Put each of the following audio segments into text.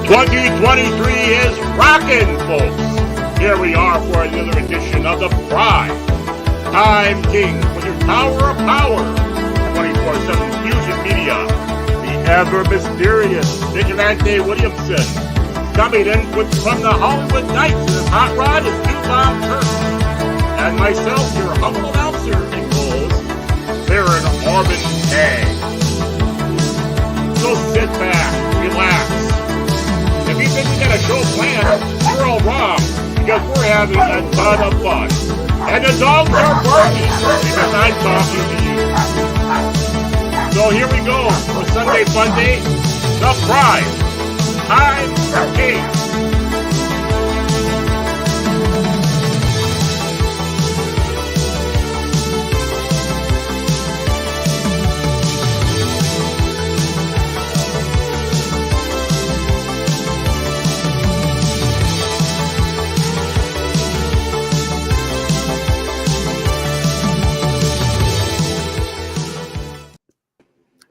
2023 is rockin', folks. Here we are for another edition of the Prime Time Kings with your Tower of Power, 24/7 Fusion Media. The ever mysterious Vigilante Williamson coming in from the Hollywood Knights in his hot rod is New Bomb Turk. And myself, your humble announcer and co-host, Baron Orban K. So sit back, relax. If you think we got a show planned, you're all wrong, because we're having a ton of fun. And the dogs are barking because I'm talking to you. So here we go for Sunday Fun Day, the Prime Time Kings.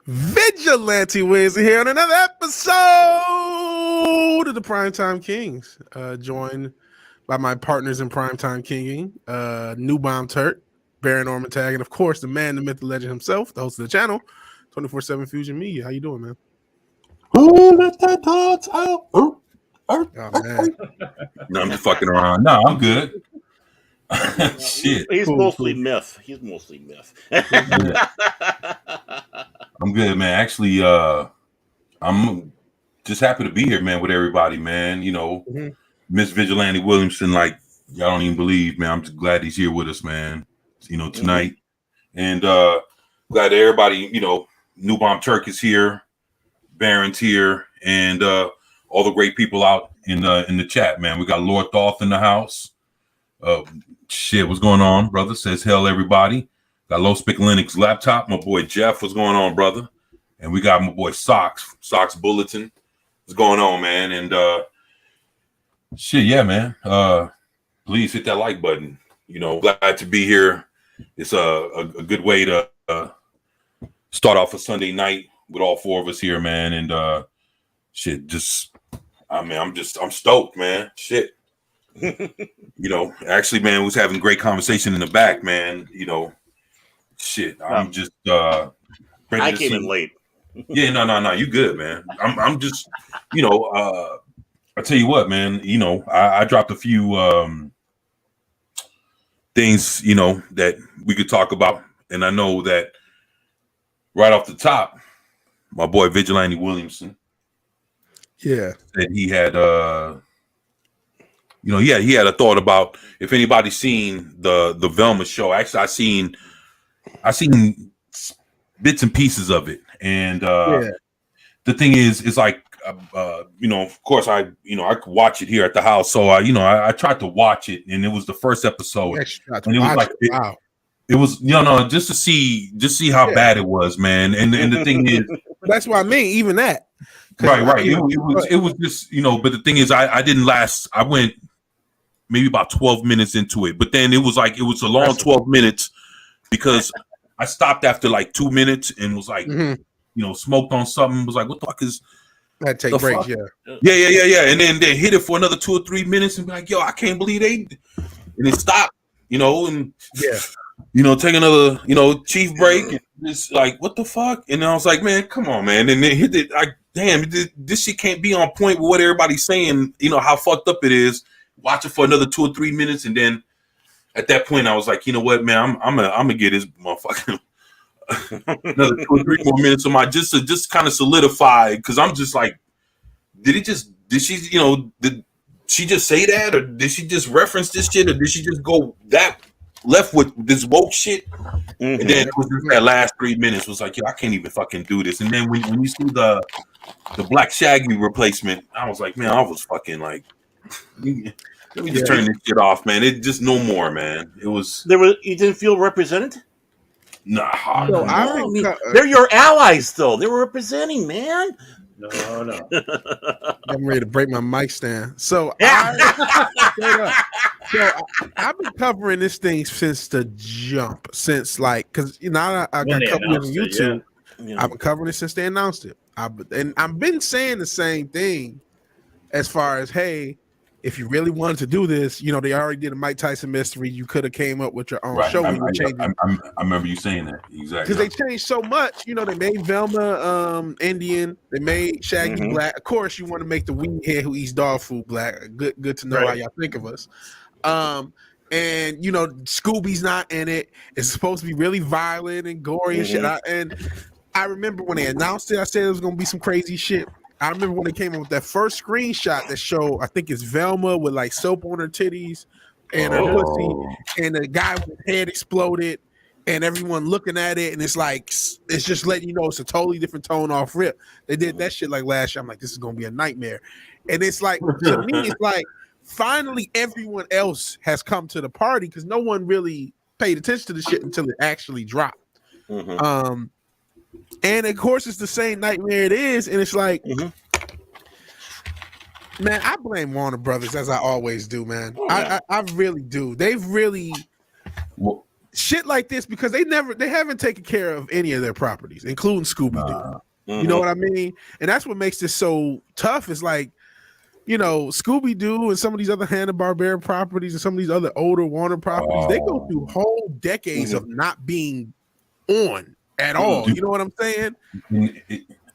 Vigilante Wednesday here on another episode of the Primetime Kings. Joined by my partners in Primetime Kinging, New Bomb Turk, Baron Orban Tag, and of course the man, the myth, the legend himself, the host of the channel, 24/7 Fusion Media. How you doing, man? Who let that dogs out? Oh, man. No, I'm just fucking around. No, I'm good. Shit. He's Cool, mostly cool. myth. He's mostly myth. I'm good, man. Actually, I'm just happy to be here, man, with everybody, man. You know, Miss Vigilante Williamson, like, y'all don't even believe, man. I'm just glad he's here with us, man, you know, tonight. And glad that everybody, you know, New Bomb Turk is here, Baron's here, and all the great people out in the chat, man. We got Lord Thoth in the house. Shit, what's going on, brother? Says hell, everybody. Got Low Spick Linux laptop. My boy Jeff, what's going on, brother? And we got my boy Socks Bulletin. What's going on, man? And shit, yeah, man. Please hit that like button. You know, glad to be here. It's a good way to start off a Sunday night with all four of us here, man. And shit, I'm stoked, man. Shit. You know, actually, man, we was having great conversation in the back, man. You know, shit, I'm just I came in late. Yeah, no, you good, man. I'm just, you know, I tell you what, man, you know, I dropped a few things, you know, that we could talk about. And I know that right off the top, my boy Vigilante Williamson, Yeah. said he had you know, he had a thought about if anybody's seen the Velma show. Actually, I seen bits and pieces of it, and the thing is, it's like you know, of course, I could watch it here at the house. So I tried to watch it, and it was the first episode, and it was like wow. It was just to see how bad it was, man. And the thing is, That's what I mean. Even that, right. It was just, you know, but the thing is, I didn't last. I went maybe about 12 minutes into it, but then it was a long 12 minutes because I stopped after like 2 minutes and was like, you know, smoked on something. Was like, what the fuck is? That take breaks, fuck? Yeah. And then they hit it for another 2 or 3 minutes and be like, yo, I can't believe they. And it stopped, you know, and you know, take another, you know, chief break. And it's like, what the fuck? And I was like, man, come on, man. And then hit it. Like, damn, this shit can't be on point with what everybody's saying. You know how fucked up it is. Watch it for another 2 or 3 minutes, and then at that point, I was like, you know what, man, I'm gonna get this motherfucker another 2 or 3 more minutes of my just kind of solidify, because I'm just like, did she just say that, or did she just reference this shit, or did she just go that left with this woke shit? And then it was just that last 3 minutes was like, yo, I can't even fucking do this. And then when you see the Black Shaggy replacement, I was like, man, I was fucking like, let me just turn this shit off, man. It just no more, man. It was You didn't feel represented? Nah. They're your allies, though. They were representing, man. No. I'm ready to break my mic stand. So I've been covering this thing since the jump, since like, because you know I got a couple years on YouTube. I've been covering it since they announced it. I've been saying the same thing as far as, hey, if you really wanted to do this, you know, they already did a Mike Tyson mystery. You could have came up with your own Right. show. I remember you saying that exactly because they changed so much. You know, they made Velma Indian. They made Shaggy black. Of course, you want to make the weed head who eats dog food black. Good to know how y'all think of us. And you know, Scooby's not in it. It's supposed to be really violent and gory and shit. I remember when they announced it, I said it was gonna be some crazy shit. I remember when they came up with that first screenshot that showed, I think it's Velma with like soap on her titties and her pussy, and the guy with his head exploded, and everyone looking at it, and it's like, it's just letting you know it's a totally different tone off rip. They did that shit like last year. I'm like, this is gonna be a nightmare. And it's like, to me, it's like, finally everyone else has come to the party because no one really paid attention to the shit until it actually dropped. And of course, it's the same nightmare it is, and it's like, man, I blame Warner Brothers as I always do, man. I really do. They've really shit like this because they haven't taken care of any of their properties, including Scooby-Doo. You know what I mean? And that's what makes this so tough. It's like, you know, Scooby-Doo and some of these other Hanna-Barbera properties and some of these other older Warner properties, they go through whole decades of not being on at all. You know what I'm saying?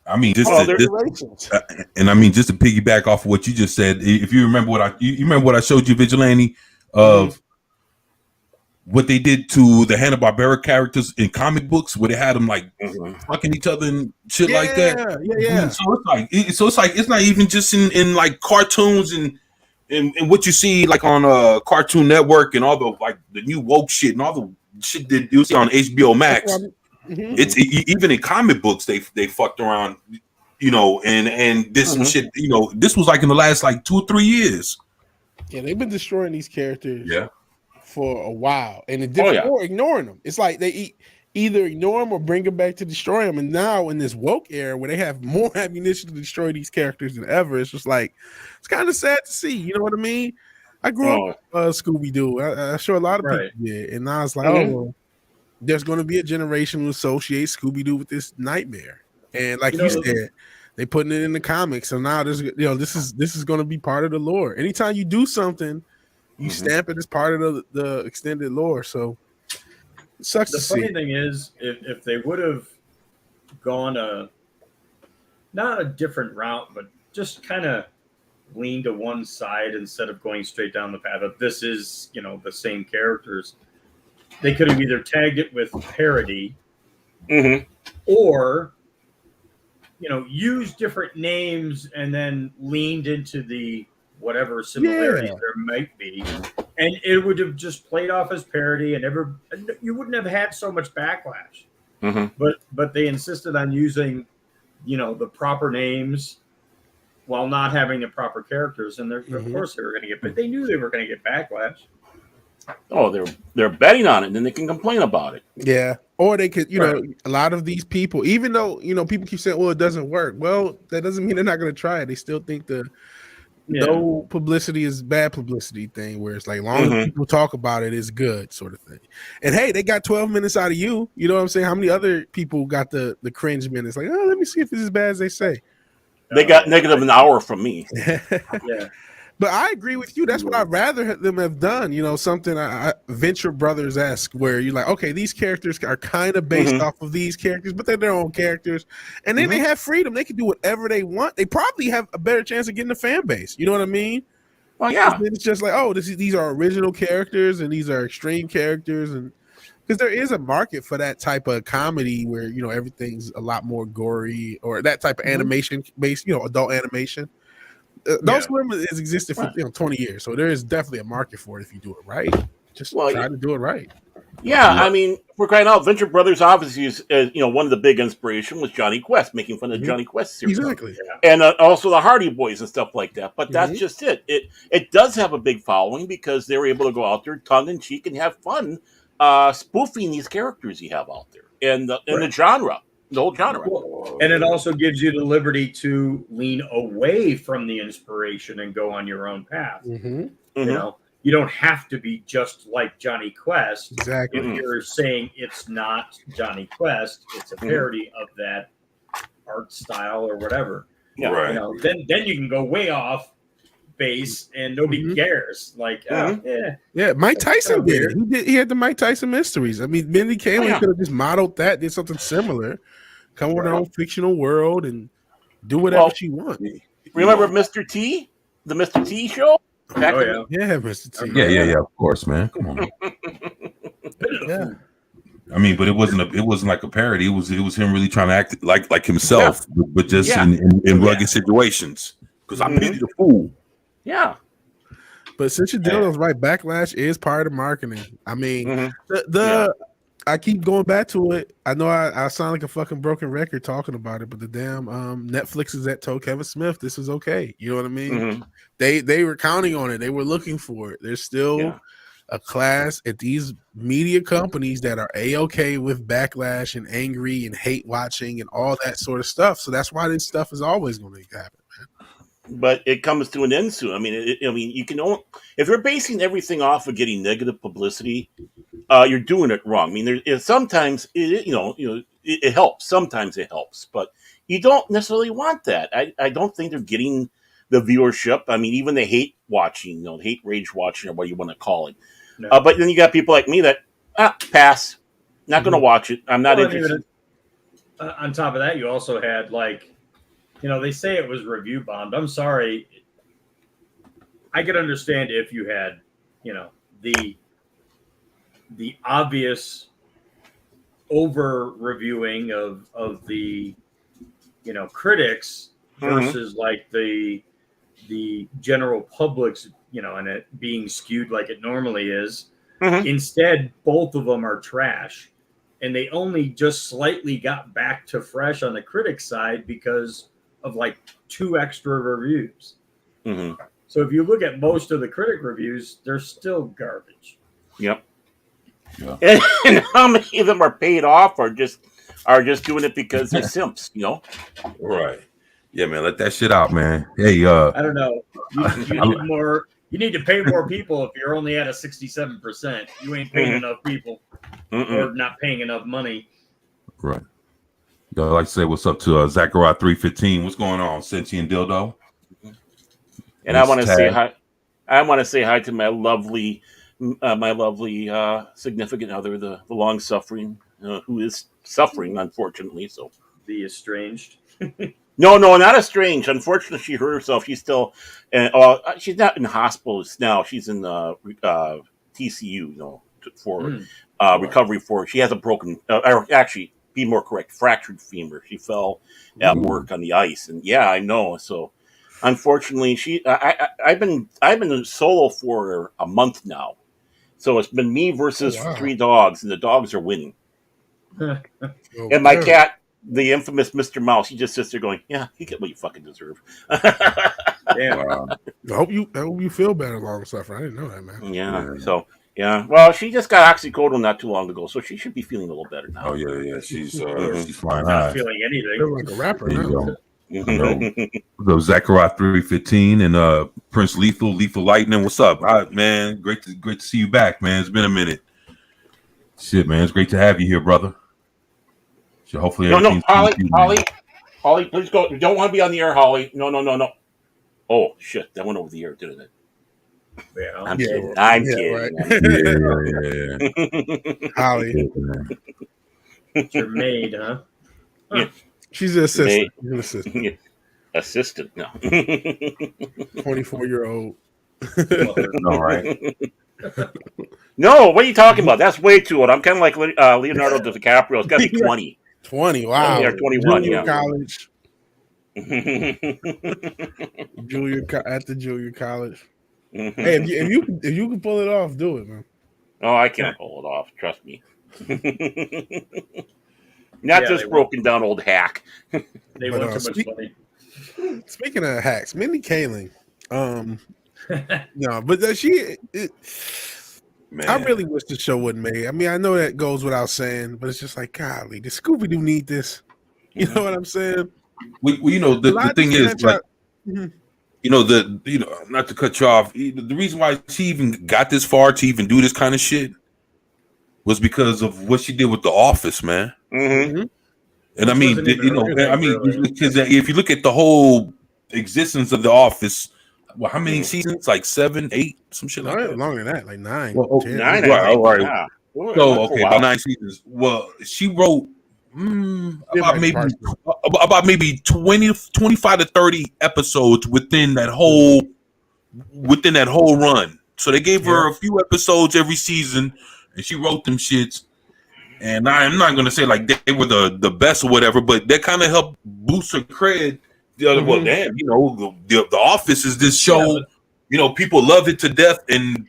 I mean, just to piggyback off of what you just said, if you remember you remember what I showed you, Vigilante, of what they did to the Hanna-Barbera characters in comic books, where they had them like fucking each other and shit like that. Yeah. So it's like it's not even just in like cartoons and what you see like on Cartoon Network and all the like the new woke shit and all the shit that you see on HBO Max. It's even in comic books they fucked around, you know, and this shit, you know, this was like in the last like 2 or 3 years. Yeah, they've been destroying these characters for a while, and or ignoring them. It's like they either ignore them or bring them back to destroy them. And now in this woke era where they have more ammunition to destroy these characters than ever, it's just like, it's kind of sad to see. You know what I mean? I grew up Scooby-Doo. I'm sure a lot of people did, and now it's like, well, there's going to be a generation who associate Scooby-Doo with this nightmare, and like you said, they putting it in the comics. So now there's, you know, this is going to be part of the lore. Anytime you do something, you stamp it as part of the extended lore. So it sucks to see. The funny thing is, if they would have gone not a different route, but just kind of lean to one side instead of going straight down the path of this is, you know, the same characters. They could have either tagged it with parody or, you know, used different names and then leaned into the whatever similarities there might be. And it would have just played off as parody and you wouldn't have had so much backlash. But they insisted on using, you know, the proper names while not having the proper characters. And of course they were going to get, but they knew they were going to get backlash. Oh, they're betting on it, and then they can complain about it. Yeah, or they could, you know, a lot of these people, even though, you know, people keep saying, well, it doesn't work. Well, that doesn't mean they're not going to try it. They still think the no publicity is bad publicity thing, where it's like, long as people talk about it, is good sort of thing. And hey, they got 12 minutes out of you. You know what I'm saying? How many other people got the cringe minutes? Like, oh, let me see if it's as bad as they say. They got negative an hour from me. But I agree with you. That's what I'd rather them have done. You know, something Venture Brothers-esque, where you're like, okay, these characters are kind of based off of these characters, but they're their own characters. And then they have freedom. They can do whatever they want. They probably have a better chance of getting a fan base. You know what I mean? Well, yeah. It's just like, oh, these are original characters and these are extreme characters. And because there is a market for that type of comedy where, you know, everything's a lot more gory, or that type of animation-based, you know, adult animation. Those women has existed for 20 years, so there is definitely a market for it if you do it right. Just try to do it right. Yeah, I mean, for crying out, Venture Brothers obviously is, you know, one of the big inspiration was Johnny Quest, making fun of Johnny Quest series. Exactly. And also the Hardy Boys and stuff like that. But that's just it. It does have a big following because they were able to go out there tongue in cheek and have fun spoofing these characters you have out there and the genre. The whole genre. And it also gives you the liberty to lean away from the inspiration and go on your own path. You know, you don't have to be just like Johnny Quest. Exactly. If you're saying it's not Johnny Quest, it's a parody of that art style or whatever. Yeah. Right. You know, then you can go way off base and nobody cares. Like, Yeah, Mike Tyson kinda did it. He had the Mike Tyson mysteries. I mean, Mindy Kaling could have just modeled that, did something similar, come up with her own fictional world and do whatever she wants. Remember Mr. T? The Mr. T show? Oh yeah. Yeah, Mr. T. Yeah, of course, man. Come on. Yeah. I mean, but it wasn't like a parody. It was him really trying to act like himself, but just in rugged situations. Because I pity the fool. Yeah. But since you're dealing with right, backlash is part of marketing. I mean, I keep going back to it. I know I sound like a fucking broken record talking about it, but the damn Netflix is that told Kevin Smith this is okay. You know what I mean? They were counting on it. They were looking for it. There's still a class at these media companies that are A-okay with backlash and angry and hate watching and all that sort of stuff. So that's why this stuff is always going to happen, man. But it comes to an end soon. I mean, you can only, if you're basing everything off of getting negative publicity, you're doing it wrong. I mean, sometimes it helps. Sometimes it helps, but you don't necessarily want that. I don't think they're getting the viewership. I mean, even the hate watching, hate rage watching, or what you want to call it. No. But then you got people like me that pass, not going to watch it. I'm not interested. On top of that, you also had they say it was review bombed. I'm sorry. I could understand if you had, the obvious over reviewing of the, critics versus like the general public's, and it being skewed like it normally is. Instead, both of them are trash. And they only just slightly got back to fresh on the critic side because of like 2 extra reviews. So if you look at most of the critic reviews, they're still garbage. Yep. Yeah. And how many of them are paid off or just doing it because they're simps, Right. Yeah, man, let that shit out, man. Hey, I don't know. You need more. You need to pay more people if you're only at a 67%. You ain't paying enough people, or not paying enough money. Right. I'd like to say what's up to Zachariah 315. What's going on, Sentient Dildo? And I want to say hi. I want to say hi to my lovely significant other, the long suffering, who is suffering, unfortunately. So the estranged. No, not estranged. Unfortunately, she hurt herself. She's still, she's not in hospitals now. She's in TCU, for recovery for. She has a broken, or actually, be more correct, fractured femur. She fell at work on the ice, and I know. So, unfortunately, I've been solo for a month now. So it's been me versus 3 dogs, and the dogs are winning. And my cat, the infamous Mr. Mouse, he just sits there going, "Yeah, you get what you fucking deserve." Wow. I hope you feel better long suffering. I didn't know that, man. Yeah. So well, she just got oxycodone not too long ago, so she should be feeling a little better now. Oh yeah, she's fine. Not feeling anything. Feel like a rapper now. So Zachariah 315 and Prince Lethal Lightning. What's up, man? Great to see you back, man. It's been a minute. Shit, man, it's great to have you here, brother. So hopefully, no, Holly, please go. You don't want to be on the air, Holly. No. Oh shit, that went over the air, didn't it? Yeah, I'm kidding. I'm kidding. Right. Yeah. Holly, it's your maid, huh? Yeah. She's an assistant. She's an assistant. Yeah. Assistant, no. 24-year-old. All right. No, what are you talking about? That's way too old. I'm kind of like Leonardo DiCaprio. It's got to be 20. 20, wow. Yeah, 21, junior college. At the junior college. Hey, if you can pull it off, do it, man. Oh, I can't pull it off. Trust me. Not this broken down old hack. They want too much money. Speaking of hacks, Mindy Kaling. No, but man. I really wish the show wasn't made. I mean, I know that goes without saying, but it's just like, golly, does Scooby-Doo need this? You know what I'm saying? The thing is, like, not to cut you off. The reason why she even got this far to even do this kind of shit was because of what she did with The Office, man. Mm-hmm. And I mean, because if you look at the whole existence of The Office, Well, how many seasons? Like 7, 8, some shit like that. Longer than that, like 9. Well, 10. 9, Right, I think. right. Yeah. Well, So that's a okay, while. about 9 seasons. Well, she wrote about like maybe parts. about maybe 20, 25 to 30 episodes within that whole run. So they gave her a few episodes every season, and she wrote them shits. And I'm not gonna say like they were the best or whatever, but that kind of helped boost her cred. Well, damn, the Office is this show. People love it to death, and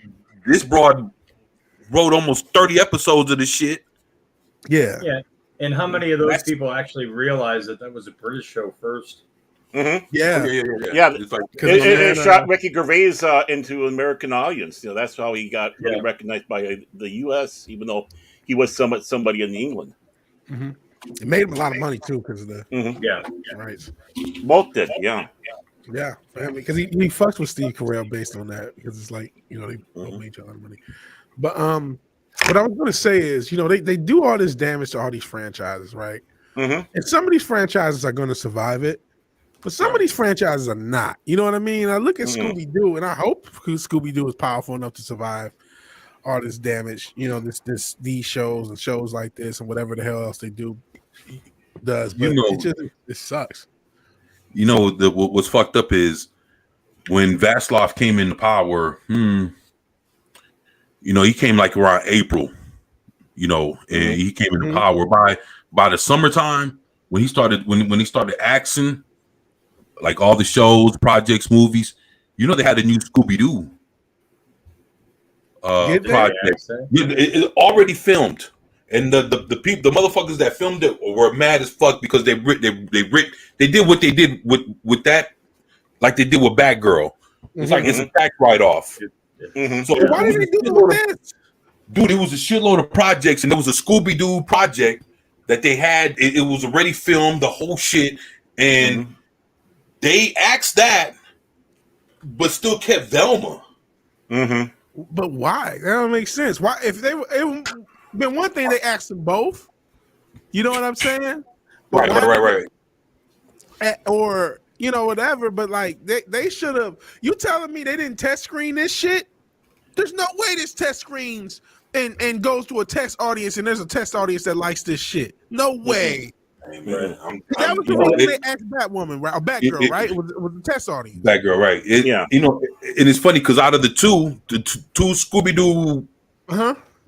this broad wrote almost 30 episodes of this shit. Yeah. And how many of those people actually realized that was a British show first? Mm-hmm. Yeah. It's like It shot Ricky Gervais into an American audience. That's how he got really recognized by the U.S., even though he was somebody in England. Mm-hmm. It made him a lot of money too because of the rights. Both did, yeah. Yeah, because he fucks with Steve Carell based on that because it's like they both made a lot of money. But what I was going to say is they do all this damage to all these franchises, right? Mm-hmm. And some of these franchises are going to survive it, but some of these franchises are not. You know what I mean? I look at Scooby Doo, and I hope Scooby Doo is powerful enough to survive all this damage. These shows and shows like this and whatever the hell else they do does. But it sucks. What's fucked up is when Vaslov came into power. He came like around April. And he came into power by the summertime when he started axing like all the shows, projects, movies. They had a new Scooby Doo project. It already filmed. And the people, the motherfuckers that filmed it were mad as fuck because they did what they did with that, like they did with Batgirl. It's like it's a tax write-off. Mm-hmm. So why did they do this? Dude, it was a shitload of projects, and there was a Scooby Doo project that they had. It was already filmed, the whole shit, and they axed that, but still kept Velma. Mm-hmm. But why? That don't make sense. Why? If they were, it been one thing they asked them both. You know what I'm saying? But Right. Or whatever. But like they should have. You telling me they didn't test screen this shit? There's no way this test screens and goes to a test audience, and there's a test audience that likes this shit. No way. Man, That was the reason they asked Batwoman, right? Or Batgirl, right? It was the test audience. Batgirl, right? And it's funny because out of the two Scooby Doo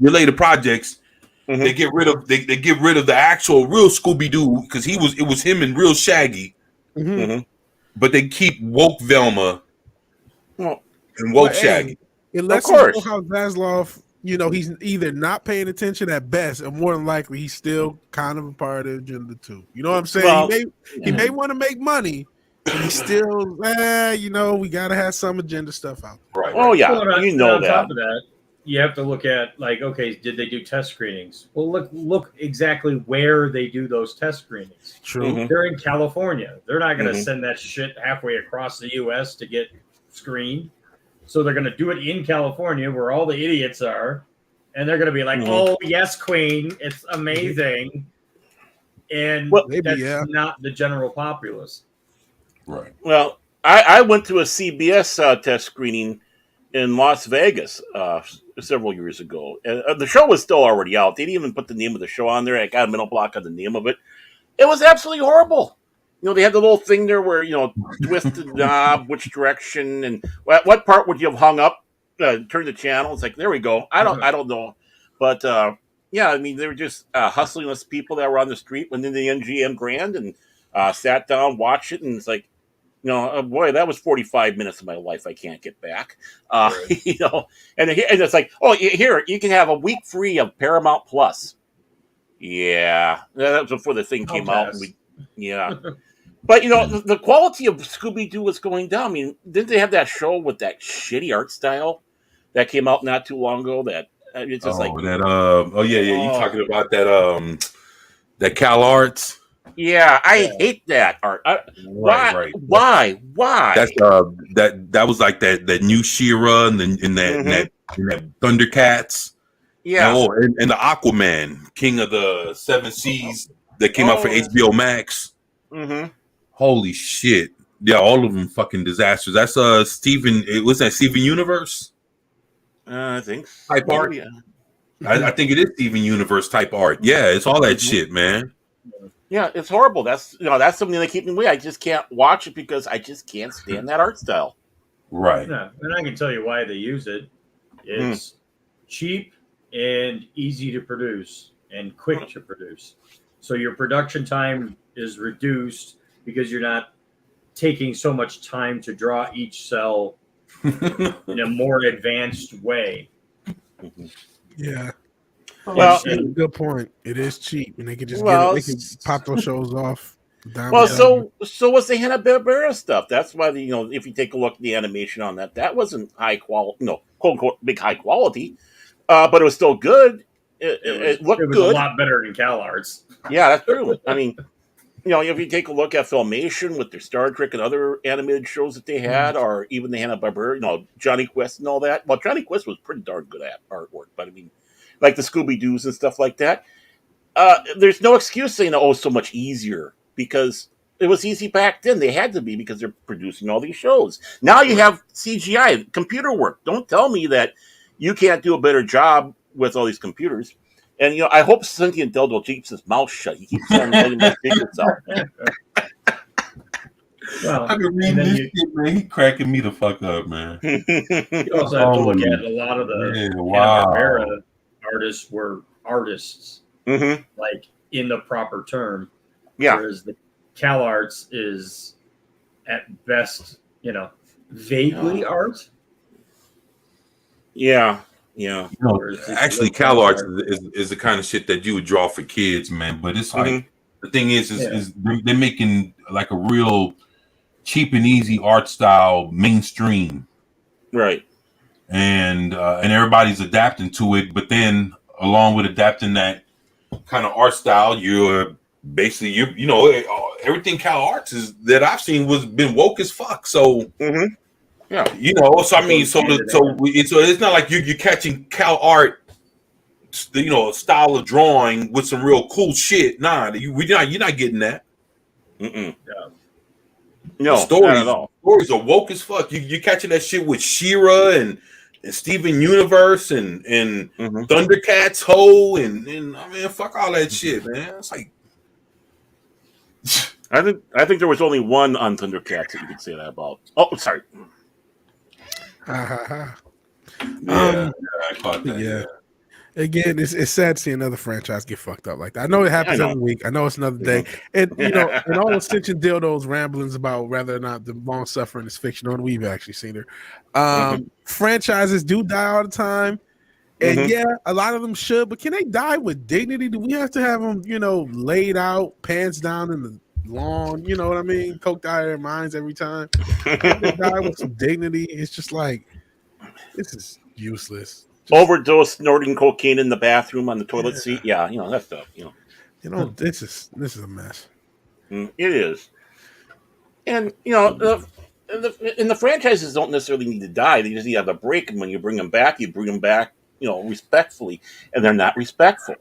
related projects, they get rid of the actual real Scooby Doo because it was him and real Shaggy, but they keep woke Velma and woke Shaggy. It lets you know how Zaslav, he's either not paying attention at best, or more than likely he's still kind of a part of Agenda 2. You know what I'm saying? Well, he may want to make money, but he's still, we got to have some agenda stuff out there. Right. Oh, yeah. On that. Top of that, you have to look at, like, okay, did they do test screenings? Well, look exactly where they do those test screenings. True. They're in California. They're not going to send that shit halfway across the U.S. to get screened. So they're going to do it in California where all the idiots are. And they're going to be like, oh, yes, Queen. It's amazing. And that's not the general populace. Right. Well, I went to a CBS test screening in Las Vegas several years ago. And the show was still already out. They didn't even put the name of the show on there. I got a mental block on the name of it. It was absolutely horrible. They had the little thing there where, twist the knob, which direction, and what part would you have hung up, turn the channel? It's like, there we go. I don't know. But, they were just hustling people that were on the street, went into the MGM Grand and sat down, watched it, and it's like, boy, that was 45 minutes of my life I can't get back. And it's like, oh, here, you can have a week free of Paramount Plus. Yeah, that was before the thing came out. But, the quality of Scooby-Doo was going down. I mean, didn't they have that show with that shitty art style that came out not too long ago? That it's just you're talking about that Cal Arts. Yeah, I hate that art. Why? That's that was like that new She-Ra and that Thundercats. Yeah, and the Aquaman, King of the Seven Seas, that came out for HBO Max. Holy shit! Yeah, all of them fucking disasters. That's Steven. Was that Steven Universe I think type art? yeah. I think it is Steven Universe type art. Yeah, it's all that shit, man. Yeah, it's horrible. That's that's something that keeps me away. I just can't watch it because I just can't stand that art style. Right. Yeah, and I can tell you why they use it. It's cheap and easy to produce and quick to produce. So your production time is reduced because you're not taking so much time to draw each cell in a more advanced way. Yeah. Well, That's a good point. It is cheap, and they can just Well, they can pop those shows off. Down Well, the so was the Hanna-Barbera stuff. That's why if you take a look at the animation on that wasn't high quality, quote unquote big high quality, but it was still good. It looked It was good. a lot better than CalArts. Yeah, that's true. I mean, if you take a look at Filmation with their Star Trek and other animated shows that they had, or even the Hanna-Barbera, Johnny Quest and all that. Well, Johnny Quest was pretty darn good at artwork, but I mean, like the Scooby-Doos and stuff like that. There's no excuse saying, "Oh, so much easier," because it was easy back then. They had to be because they're producing all these shows. Now you have CGI, computer work. Don't tell me that you can't do a better job with all these computers. And I hope Cynthia Deldo keeps his mouth shut. He keeps on letting my secrets out. Well, I can read and then this you, shit, man. He cracking me the fuck up, man. you also have to look at a lot of the Hanna-Barbera artists were artists, like in the proper term. Yeah. Whereas the CalArts is at best, vaguely art. Yeah. Yeah. Actually, CalArts is the kind of shit that you would draw for kids, man. But it's like the thing is they're making like a real cheap and easy art style mainstream, right? And everybody's adapting to it. But then, along with adapting that kind of art style, you're basically everything CalArts is that I've seen was been woke as fuck. So. Yeah, so I mean, so it's not like you're catching CalArt, style of drawing with some real cool shit. Nah, you're not getting that. No, stories, not at all. Stories are woke as fuck. You're catching that shit with She-Ra and Steven Universe and Thundercats Ho and I mean, fuck all that shit, man. It's like I think there was only one on Thundercats that you could say that about. Oh, sorry. I caught that. Yeah. Again, it's sad seeing another franchise get fucked up like that. I know it happens every week. I know it's another day. And and all the Cinch and Dildo's ramblings about whether or not the long suffering is fictional, and we've actually seen her. Franchises do die all the time. And a lot of them should, but can they die with dignity? Do we have to have them, laid out, pants down in the lawn, you know what I mean? Coked out of their minds every time. They die with some dignity. It's just like, this is useless. Overdose, snorting cocaine in the bathroom on the toilet seat. Yeah, that stuff. This is a mess. It is, and the franchises don't necessarily need to die. They just need to have a break, and when you bring them back, respectfully, and they're not respectful.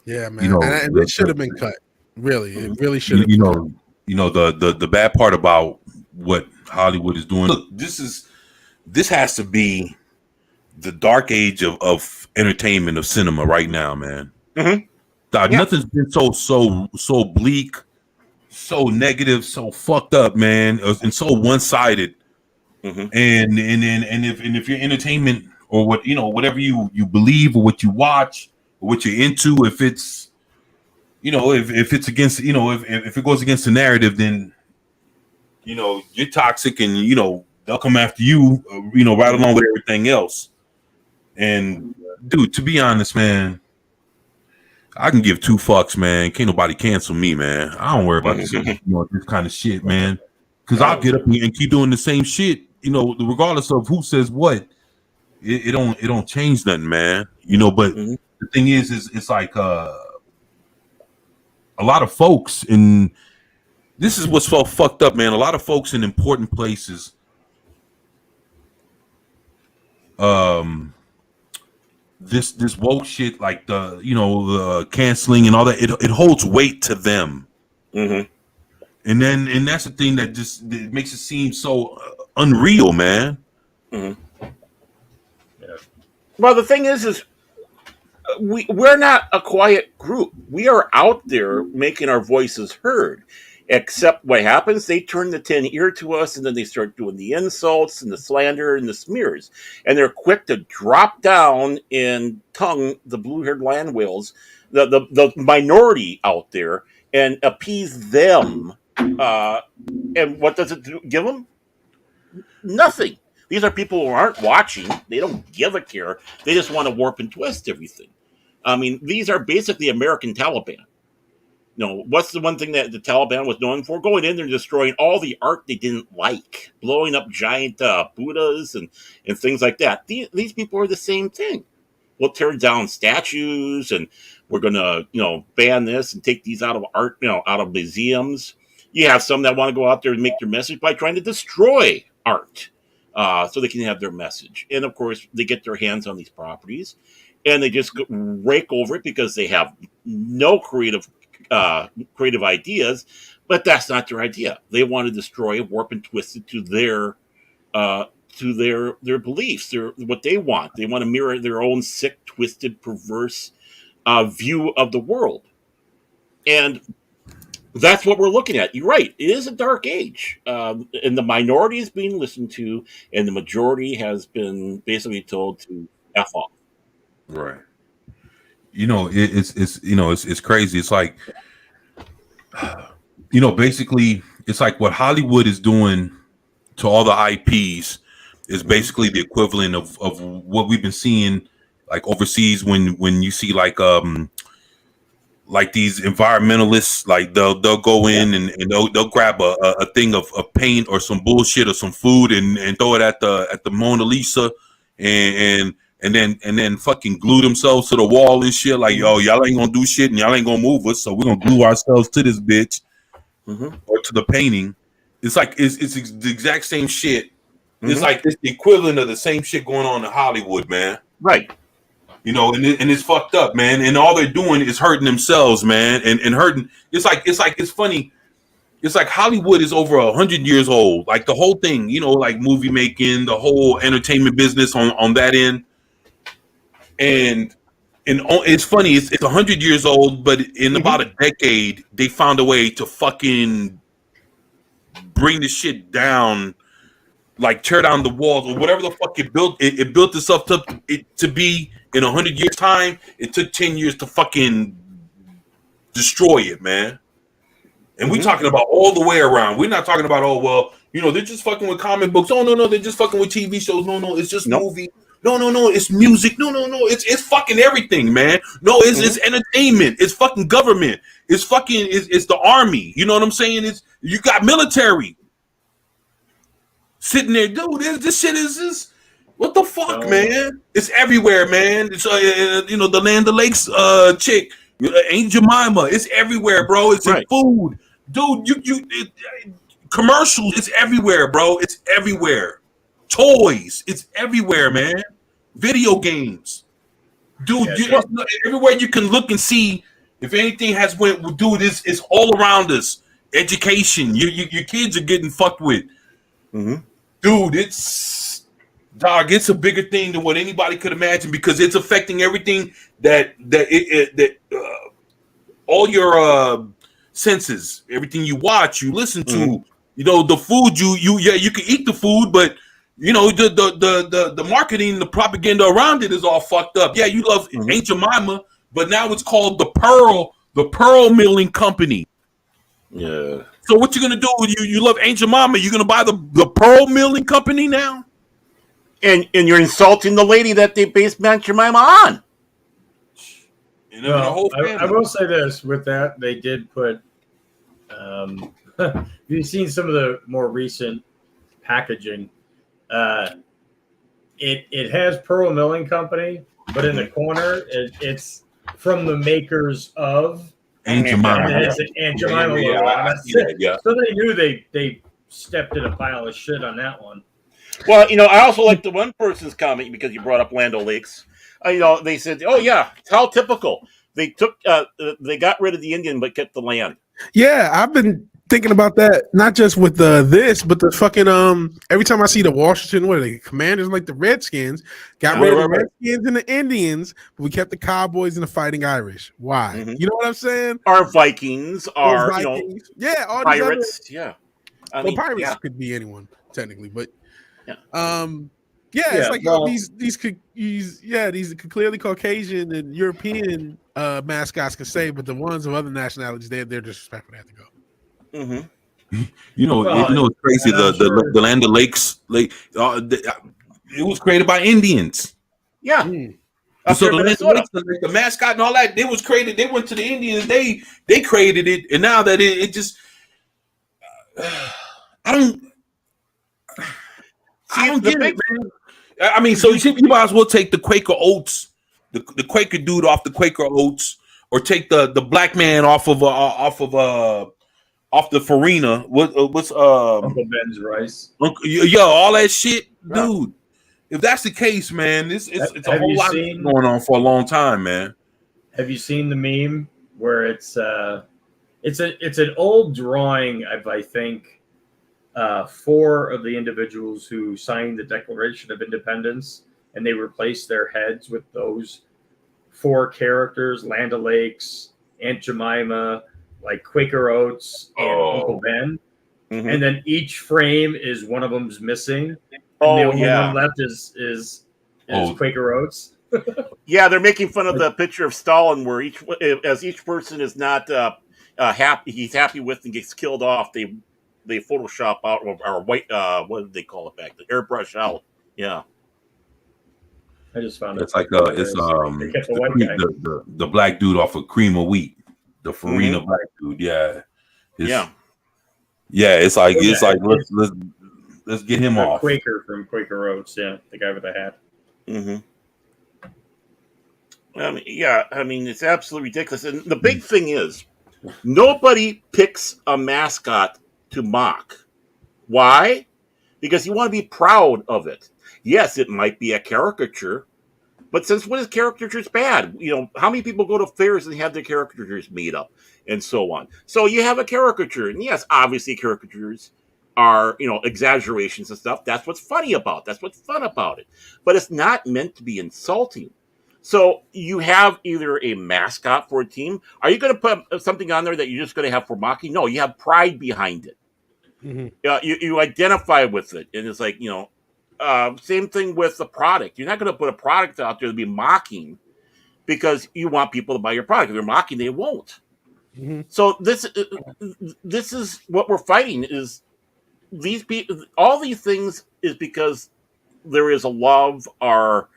Yeah, man. And it should have been cut. Really, it really should have. The bad part about what Hollywood is doing. Look, this has to be the dark age of entertainment, of cinema right now, man. Nothing's been so bleak, so negative, so fucked up, man, and so one-sided. And if your entertainment or whatever you believe or what you watch or what you're into, if it's if it's against if it goes against the narrative, then you're toxic, and they'll come after you, right along with everything else. And dude, to be honest, man, I can give two fucks, man. Can't nobody cancel me, man. I don't worry about this kind of shit, man. Because I'll get up and keep doing the same shit, regardless of who says what. It don't change nothing, man. But the thing is it's like a lot of folks this is what's so fucked up, man. A lot of folks in important places this woke shit, like the canceling and all that, it holds weight to them. And that's the thing that just that makes it seem so unreal, man. Mm-hmm. Yeah. Well, the thing is we're not a quiet group. We are out there making our voices heard. Except what happens, they turn the tin ear to us, and then they start doing the insults and the slander and the smears. And they're quick to drop down and tongue the blue-haired land whales, the minority out there, and appease them. And what does it give them? Nothing. These are people who aren't watching. They don't give a care. They just want to warp and twist everything. I mean, these are basically American Taliban. What's the one thing that the Taliban was known for? Going in there and destroying all the art they didn't like, blowing up giant Buddhas and things like that. These people are the same thing. We'll tear down statues, and we're going to, ban this and take these out of art, out of museums. You have some that want to go out there and make their message by trying to destroy art so they can have their message. And, of course, they get their hands on these properties, and they just rake over it because they have no creative ideas, but that's not their idea. They want to destroy, warp, and twist it to their beliefs, what they want. They want to mirror their own sick, twisted, perverse view of the world, and that's what we're looking at. You're right. It is a dark age, and the minority is being listened to, and the majority has been basically told to F off. Right. It's crazy. It's like, basically, it's like what Hollywood is doing to all the IPs is basically the equivalent of what we've been seeing like overseas when you see like these environmentalists, like they'll go in and they'll grab a thing of paint or some bullshit or some food and throw it at the Mona Lisa and then fucking glue themselves to the wall and shit. Like, yo, y'all ain't gonna do shit and y'all ain't gonna move us, so we're gonna glue ourselves to this bitch or to the painting. It's like it's the exact same shit. It's like it's the equivalent of the same shit going on in Hollywood, man. Right. And it's fucked up, man. And all they're doing is hurting themselves, man. And hurting. It's funny. It's like Hollywood is over 100 years old. Like the whole thing, like movie making, the whole entertainment business on that end. And it's funny. It's 100 years old, but in about a decade, they found a way to fucking bring the shit down. Like tear down the walls or whatever the fuck it built. It built itself to be in 100 years time. It took 10 years to fucking destroy it, man. And we talking about all the way around. We're not talking about they're just fucking with comic books. Oh no, they're just fucking with TV shows. No, it's just movie. No, it's music. No, it's fucking everything, man. No, it's entertainment. It's fucking government. It's fucking it's the army. You know what I'm saying? You got military. Sitting there, dude. This shit is what the fuck, man? It's everywhere, man. It's the Land O'Lakes chick, Aunt Jemima. It's everywhere, bro. It's in food, dude. Commercials. It's everywhere, bro. It's everywhere. Toys. It's everywhere, man. Video games, dude. Everywhere you can look and see if anything has went, dude. It's all around us. Education. Your kids are getting fucked with. Dude, it's a bigger thing than what anybody could imagine because it's affecting everything that all your senses, everything you watch, you listen to, the food you can eat the food, but the marketing, the propaganda around it is all fucked up. Yeah, you love Aunt Jemima, but now it's called the Pearl Milling Company. Yeah. So what you gonna do? You love Aunt Jemima? You gonna buy the Pearl Milling Company now? And you're insulting the lady that they based Aunt Jemima on. I will say this: with that, they did put. You've seen some of the more recent packaging. It has Pearl Milling Company, but in the corner, it's from the makers of. Aunt Jemima. Aunt Jemima. Yeah. So they knew they stepped in a pile of shit on that one. Well, I also like the one person's comment because you brought up Land O'Lakes. They said, "Oh yeah, how typical." They took, they got rid of the Indian but kept the land. Yeah, I've been thinking about that, not just with this, but the fucking every time I see the Washington, what are they, Commanders, like the Redskins, got rid of the Redskins and the Indians, but we kept the Cowboys and the Fighting Irish. Why? Mhm. You know what I'm saying? Our Vikings, Or our Vikings. Yeah, all Pirates. these other, Yeah. I well, mean, Pirates yeah. could be anyone technically, but Yeah. it's like well- these could clearly Caucasian and European mascots can say, but the ones of other nationalities, they're disrespectful. They have to go. Mm-hmm. You know, Well, it's crazy. sure. The Land Lakes, it was created by Indians. Yeah. Up So there the in Land Minnesota. Lakes, the mascot and all that, it was created. They went to the Indians. They created it, and now that it just, I don't get it, man. I mean, so you might as well take the Quaker Oats, the Quaker dude off the Quaker Oats, or take the black man off the Farina. What's Uncle Ben's rice. all that shit, Yeah. dude. If that's the case, man, it's a Have whole you lot seen- going on for a long time, man. Have you seen the meme where it's an old drawing of, I think, 4 of the individuals who signed the Declaration of Independence, and they replaced their heads with those 4 characters: Land O'Lakes, Aunt Jemima, like Quaker Oats, and Uncle Ben. Mhm. And then each frame is one of them's missing. Oh, the only yeah. one left is Oh. Quaker Oats. Yeah, they're making fun of the picture of Stalin, where each person is not happy. He's happy with and gets killed off. They Photoshop out or white. What did they call it back? The airbrush out. Yeah. I just found it. It's like They kept the white guy. the black dude off of Cream of Wheat, the Farina Mhm. black dude. Yeah, Yeah. yeah. It's like Yeah, let's get him The off. Quaker from Quaker Oats, yeah, the guy with the hat. Mm-hmm. I mean, it's absolutely ridiculous. And the big thing is, nobody picks a mascot to mock. Why? Because you want to be proud of it. Yes, it might be a caricature, but since when is caricatures bad? You know, how many people go to fairs and have their caricatures made up and so on? So you have a caricature, and yes, obviously caricatures are, exaggerations and stuff. That's what's funny about. That's what's fun about it. But it's not meant to be insulting. So you have either a mascot for a team. Are you going to put something on there that you're just going to have for mocking? No, you have pride behind it. Mm-hmm. You identify with it, and it's like, same thing with the product. You're not going to put a product out there to be mocking because you want people to buy your product. If they're mocking, they won't. Mm-hmm. So this is what we're fighting. Is these people? All these things is because there is a love or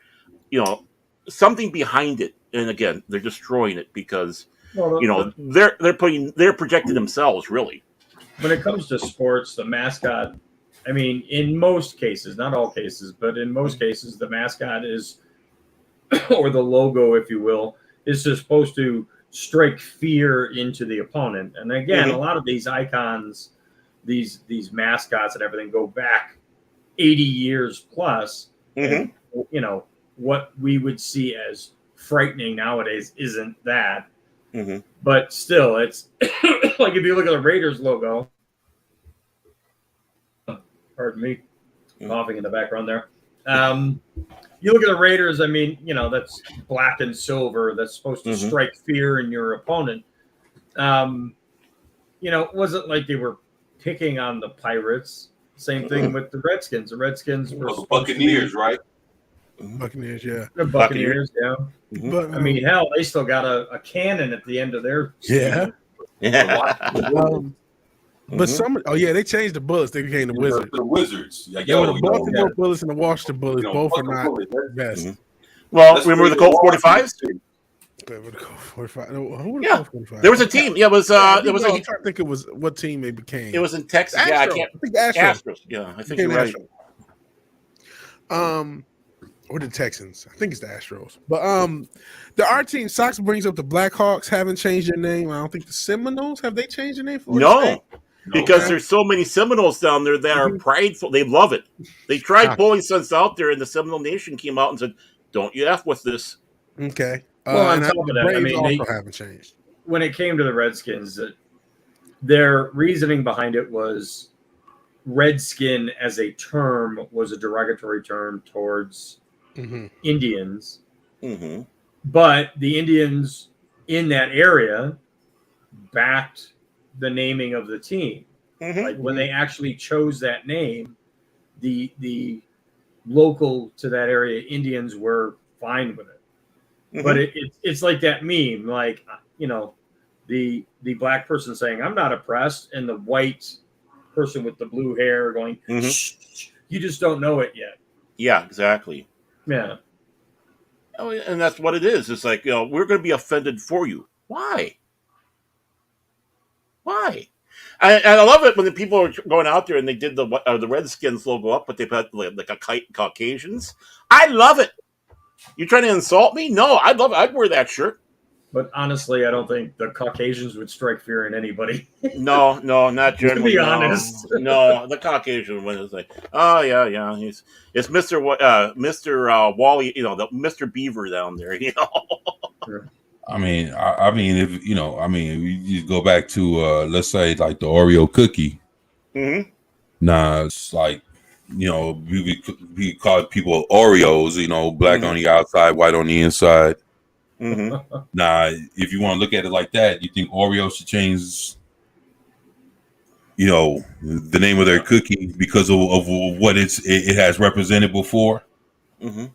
something behind it, and again, they're destroying it because Well, they're projecting themselves really. when it comes to sports, the mascot, I mean, in most cases, not all cases, but in most cases, the mascot is, or the logo, if you will, is just supposed to strike fear into the opponent. And again, Mhm. a lot of these icons, these mascots and everything go back 80 years plus. Mhm. And, what we would see as frightening nowadays isn't that. Mm-hmm. But still, it's like if you look at the Raiders logo. Pardon me, coughing in the background there. You look at the Raiders. I mean, that's black and silver. That's supposed to Mhm. strike fear in your opponent. It wasn't like they were picking on the Pirates. Same thing with the Redskins. The Redskins were The supposed to be- Buccaneers, right? Buccaneers, yeah. The Buccaneers, yeah. Mhm. But I mean, hell, they still got a cannon at the end of their yeah. Yeah. But they changed the Bullets. They became the Wizards. The Wizards. Like, Yeah, yo, the Baltimore Bullets and the Washington Bullets both are fuck the not Bullets. the best. Mhm. Well, That's remember the where Colt 45s? Okay, what the Colt 45? No, who were the Yeah. Colt 45? There was a team. Yeah, it was. I'm It was. trying to think it was what team they became. It was in Texas. Yeah, I Astros. can't. I think the Astros. Astros. Yeah, I think Became you're right. Astros. Or the Texans. I think it's the Astros. But our team, Sox brings up the Blackhawks haven't changed their name. I don't think the Seminoles have they changed their name for No, because Okay. there's so many Seminoles down there that are Mhm. prideful. They love it. They tried Gotcha. pulling sense out there, and the Seminole Nation came out and said, "Don't you f with this." Okay. Well, on and top of the that, I Braves mean, also they- haven't changed. when it came to the Redskins, their reasoning behind it was redskin as a term was a derogatory term towards Indians. Mm-hmm. But the Indians in that area backed the naming of the team. Mm-hmm. Like when they actually chose that name, the local to that area Indians were fine with it. Mm-hmm. But it's like that meme, like, you know, the black person saying, I'm not oppressed, and the white person with the blue hair going, shh, you just don't know it yet. Yeah, exactly. Yeah. Oh, and that's what it is. It's like, you know, we're going to be offended for you. Why? Why? And I love it when the people are going out there and they did the Redskins logo up, but they put like a kite Caucasians. I love it. You trying to insult me? No, I'd love it. I'd wear that shirt. But honestly, I don't think the Caucasians would strike fear in anybody. No, not generally. To be honest. No, the Caucasian one is like, oh yeah, it's Mr. Wally, you know, the Mr. Beaver down there, you know. I mean, if you know, you go back to let's say like the Oreo cookie. Mm-hmm. Nah, it's like, you know, we call people Oreos, you know, black on the outside, white on the inside. Mm-hmm. Nah, if you want to look at it like that, you think Oreo should change, you know, the name of their cookie because of what it has represented before? Mm-hmm.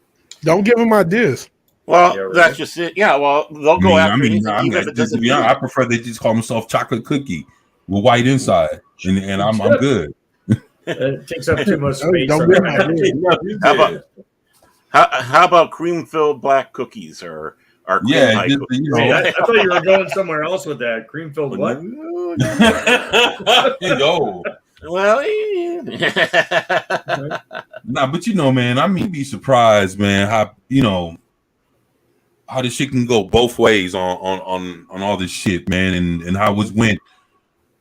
Don't give them ideas. Well, Yeah, right. that's just it. Yeah, well, they'll go after anything, even if it doesn't. I prefer they just call themselves chocolate cookie with white inside, and I'm good. It takes up too much space. Don't give them ideas. How about cream-filled black cookies or cream pie cookies? You See, know. I thought you were going somewhere else with that. Cream filled what? Yo. Well, Nah, but you know, man, I mean, you'd be surprised, man, how, you know, how this shit can go both ways on all this shit, man, and how it went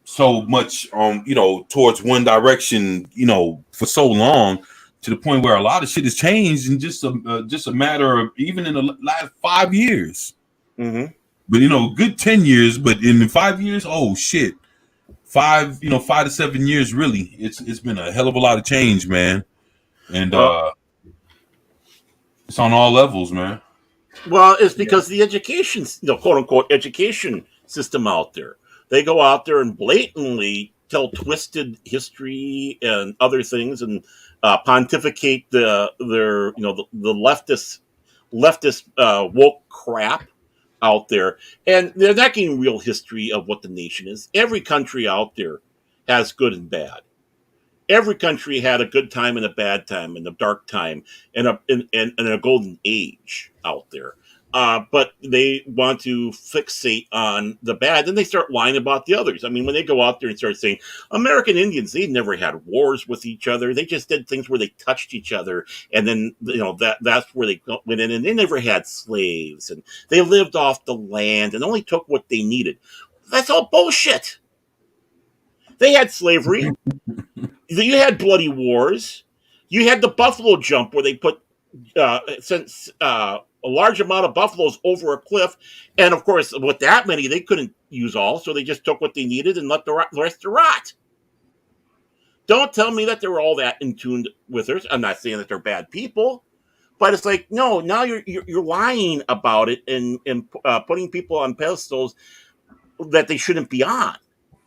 so much you know, towards one direction, you know, for so long, to the point where a lot of shit has changed in just a matter of even in the last 5 years. Mm-hmm. But you know, good 10 years, but in 5 years, oh shit. 5 to 7 years, really. It's been a hell of a lot of change, man. And it's on all levels, man. Well, it's because the education, quote unquote, education system out there. They go out there and blatantly tell twisted history and other things, and pontificate the leftist woke crap out there, and they're not getting real history of what the nation is. Every country out there has good and bad. Every country had a good time and a bad time and a dark time and a golden age out there. But they want to fixate on the bad, then they start lying about the others. I mean, when they go out there and start saying American Indians, they never had wars with each other. They just did things where they touched each other, and then that's where they went in, and they never had slaves, and they lived off the land and only took what they needed. That's all bullshit. They had slavery. You had bloody wars. You had the buffalo jump where they put a large amount of buffaloes over a cliff, and of course, with that many, they couldn't use all, so they just took what they needed and let the rest to rot. Don't tell me that they were all that in tune with us. I'm not saying that they're bad people, but it's like, no, now you're lying about it and putting people on pedestals that they shouldn't be on.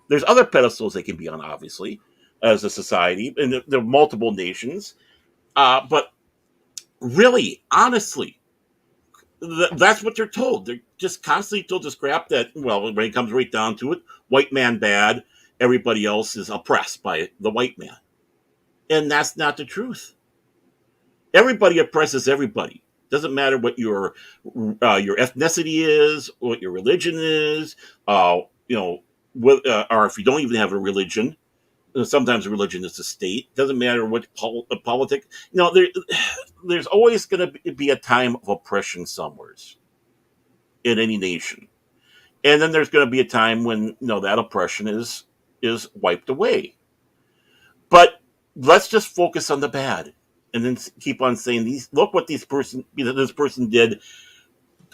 There's other pedestals they can be on, obviously, as a society, and there are multiple nations, but really, honestly, that's what they're told. They're just constantly told this crap that, well, when it comes right down to it, white man bad, everybody else is oppressed by the white man. And that's not the truth. Everybody oppresses everybody. Doesn't matter what your ethnicity is, what your religion is, or if you don't even have a religion. Sometimes religion is the state. Doesn't matter what politic. There's always going to be a time of oppression somewhere in any nation, and then there's going to be a time when that oppression is wiped away. But let's just focus on the bad, and then keep on saying look what this person did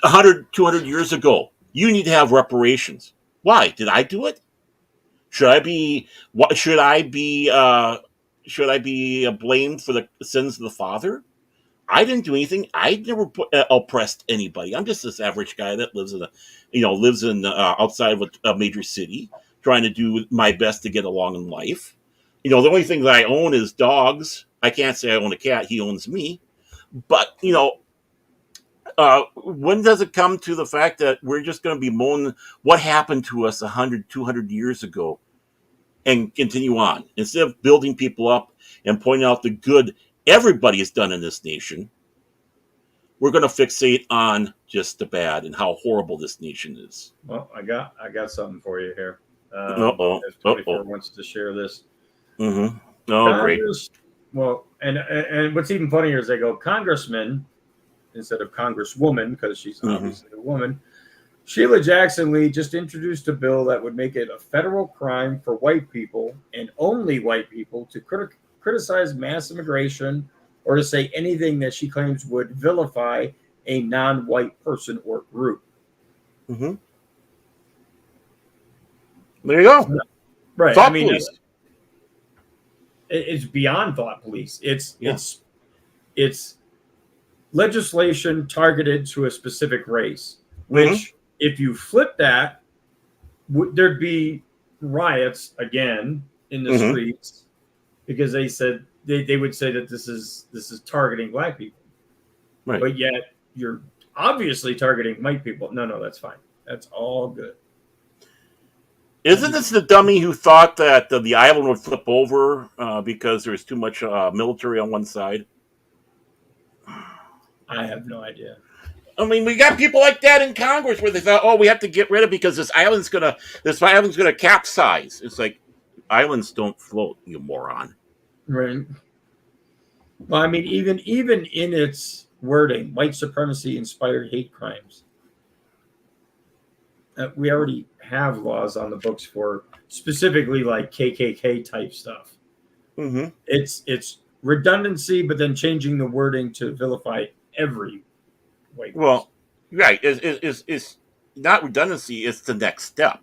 100, 200 years ago. You need to have reparations. Why? Did I do it? Should I be what? Should I be blamed for the sins of the father? I didn't do anything. I never oppressed anybody. I'm just this average guy that lives in outside of a major city, trying to do my best to get along in life. The only thing that I own is dogs. I can't say I own a cat. He owns me. But when does it come to the fact that we're just going to be moaning what happened to us 100, 200 years ago and continue on? Instead of building people up and pointing out the good everybody has done in this nation, we're going to fixate on just the bad and how horrible this nation is. Well, I got something for you here. If 24 wants to share this. Mm-hmm. Oh, great. Well, and what's even funnier is they go congressman instead of congresswoman, because she's obviously a woman. Sheila Jackson Lee just introduced a bill that would make it a federal crime for white people and only white people to criticize mass immigration or to say anything that she claims would vilify a non-white person or group. Mm-hmm. There you go. Right. Thought police. It's beyond thought police. It's legislation targeted to a specific race, which if you flip that, there'd be riots again in the streets, because they said they would say that this is targeting black people, right? But yet you're obviously targeting white people. No, that's fine. That's all good. Isn't this the dummy who thought that the island would flip over because there's too much military on one side? I have no idea. I mean, we got people like that in Congress where they thought, "Oh, we have to get rid of because this island's gonna capsize." It's like islands don't float, you moron. Right. Well, I mean, even in its wording, white supremacy inspired hate crimes. We already have laws on the books for specifically like KKK type stuff. Mm-hmm. It's redundancy, but then changing the wording to vilify every white person. Well, right. It's not redundancy. It's the next step.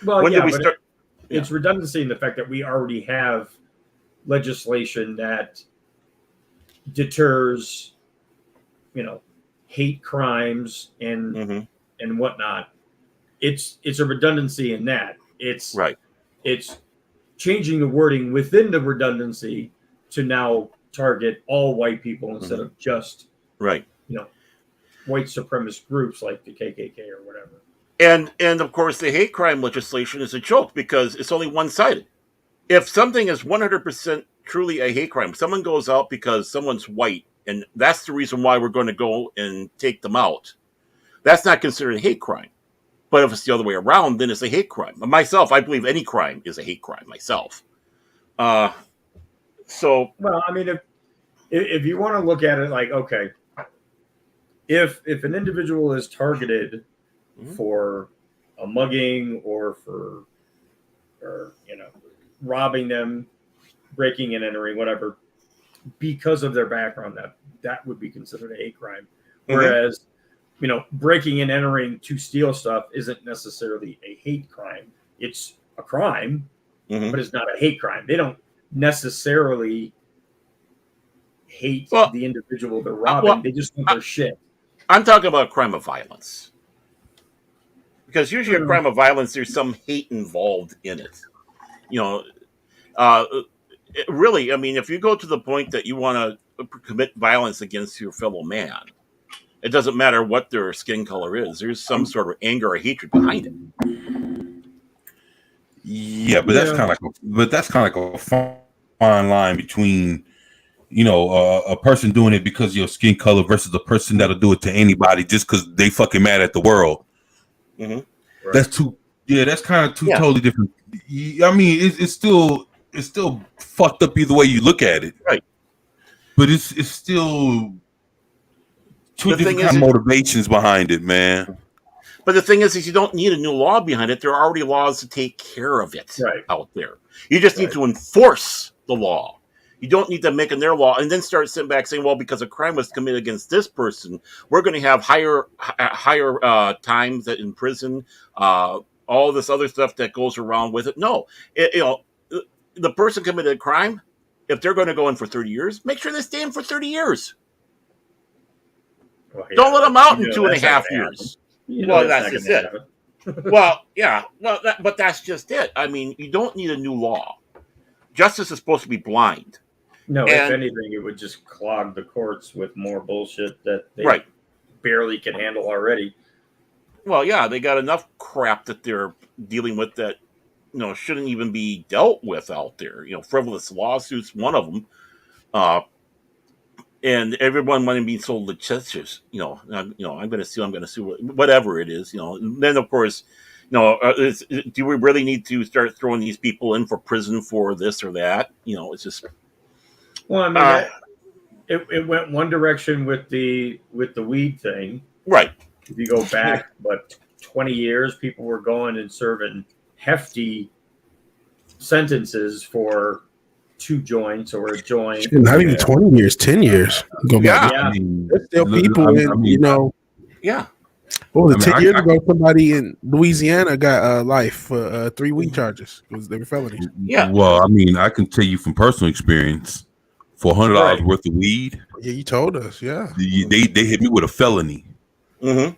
Well, when yeah, did we but start? It's redundancy in the fact that we already have legislation that deters, hate crimes and whatnot. It's a redundancy in that. It's right. It's changing the wording within the redundancy to now target all white people instead of just right. White supremacist groups like the KKK or whatever. And of course, the hate crime legislation is a joke because it's only one-sided. If something is 100% truly a hate crime, someone goes out because someone's white, and that's the reason why we're going to go and take them out. That's not considered a hate crime. But if it's the other way around, then it's a hate crime. Myself, I believe any crime is a hate crime myself. Well, I mean, if you want to look at it like, okay, if an individual is targeted for a mugging or robbing them, breaking and entering, whatever, because of their background, that would be considered a hate crime. Whereas, breaking and entering to steal stuff isn't necessarily a hate crime. It's a crime, but it's not a hate crime. They don't necessarily hate the individual they're robbing. They just want their shit. I'm talking about a crime of violence. Because usually a crime of violence, there's some hate involved in it. Really, I mean, if you go to the point that you want to commit violence against your fellow man, it doesn't matter what their skin color is. There's some sort of anger or hatred behind it. Yeah, but that's kind of like a fine line between, a person doing it because of your skin color versus a person that'll do it to anybody just because they fucking mad at the world. Mm-hmm. Right. That's kind of two totally different. I mean, it's still fucked up either way you look at it. Right. But it's still two different kind of motivations behind it, man. But the thing is you don't need a new law behind it. There are already laws to take care of it out there. You just need to enforce the law. You don't need to make a their law and then start sitting back saying, well, because a crime was committed against this person, we're going to have higher times in prison, all this other stuff that goes around with it. No, the person committed a crime. If they're going to go in for 30 years, make sure they stay in for 30 years. Well, yeah, Don't let them out in you know, 2.5 years. You know Well, that's that's not just gonna it. happen. Well, yeah, but that's just it. I mean, you don't need a new law. Justice is supposed to be blind. No, And- if anything, it would just clog the courts with more bullshit that they Right. barely can handle already. Well, yeah, they got enough crap that they're dealing with that, shouldn't even be dealt with out there. Frivolous lawsuits, one of them. And everyone wanting to be so litigious, I'm going to sue, whatever it is, Then, of course, do we really need to start throwing these people in for prison for this or that? It's just. Well, I mean, it went one direction with the weed thing. Right. If you go back, 20 years, people were going and serving hefty sentences for 2 joints or a joint. Shit, not even 20 years, 10 years. Go back. Yeah. I mean, There's still people Yeah. what was it, 10 years I- ago, somebody in Louisiana got life for 3 weed charges. They were felonies. Yeah. Well, I mean, I can tell you from personal experience, for $100 Right. worth of weed, Yeah, you told us. Yeah. they hit me with a felony. Mm-hmm.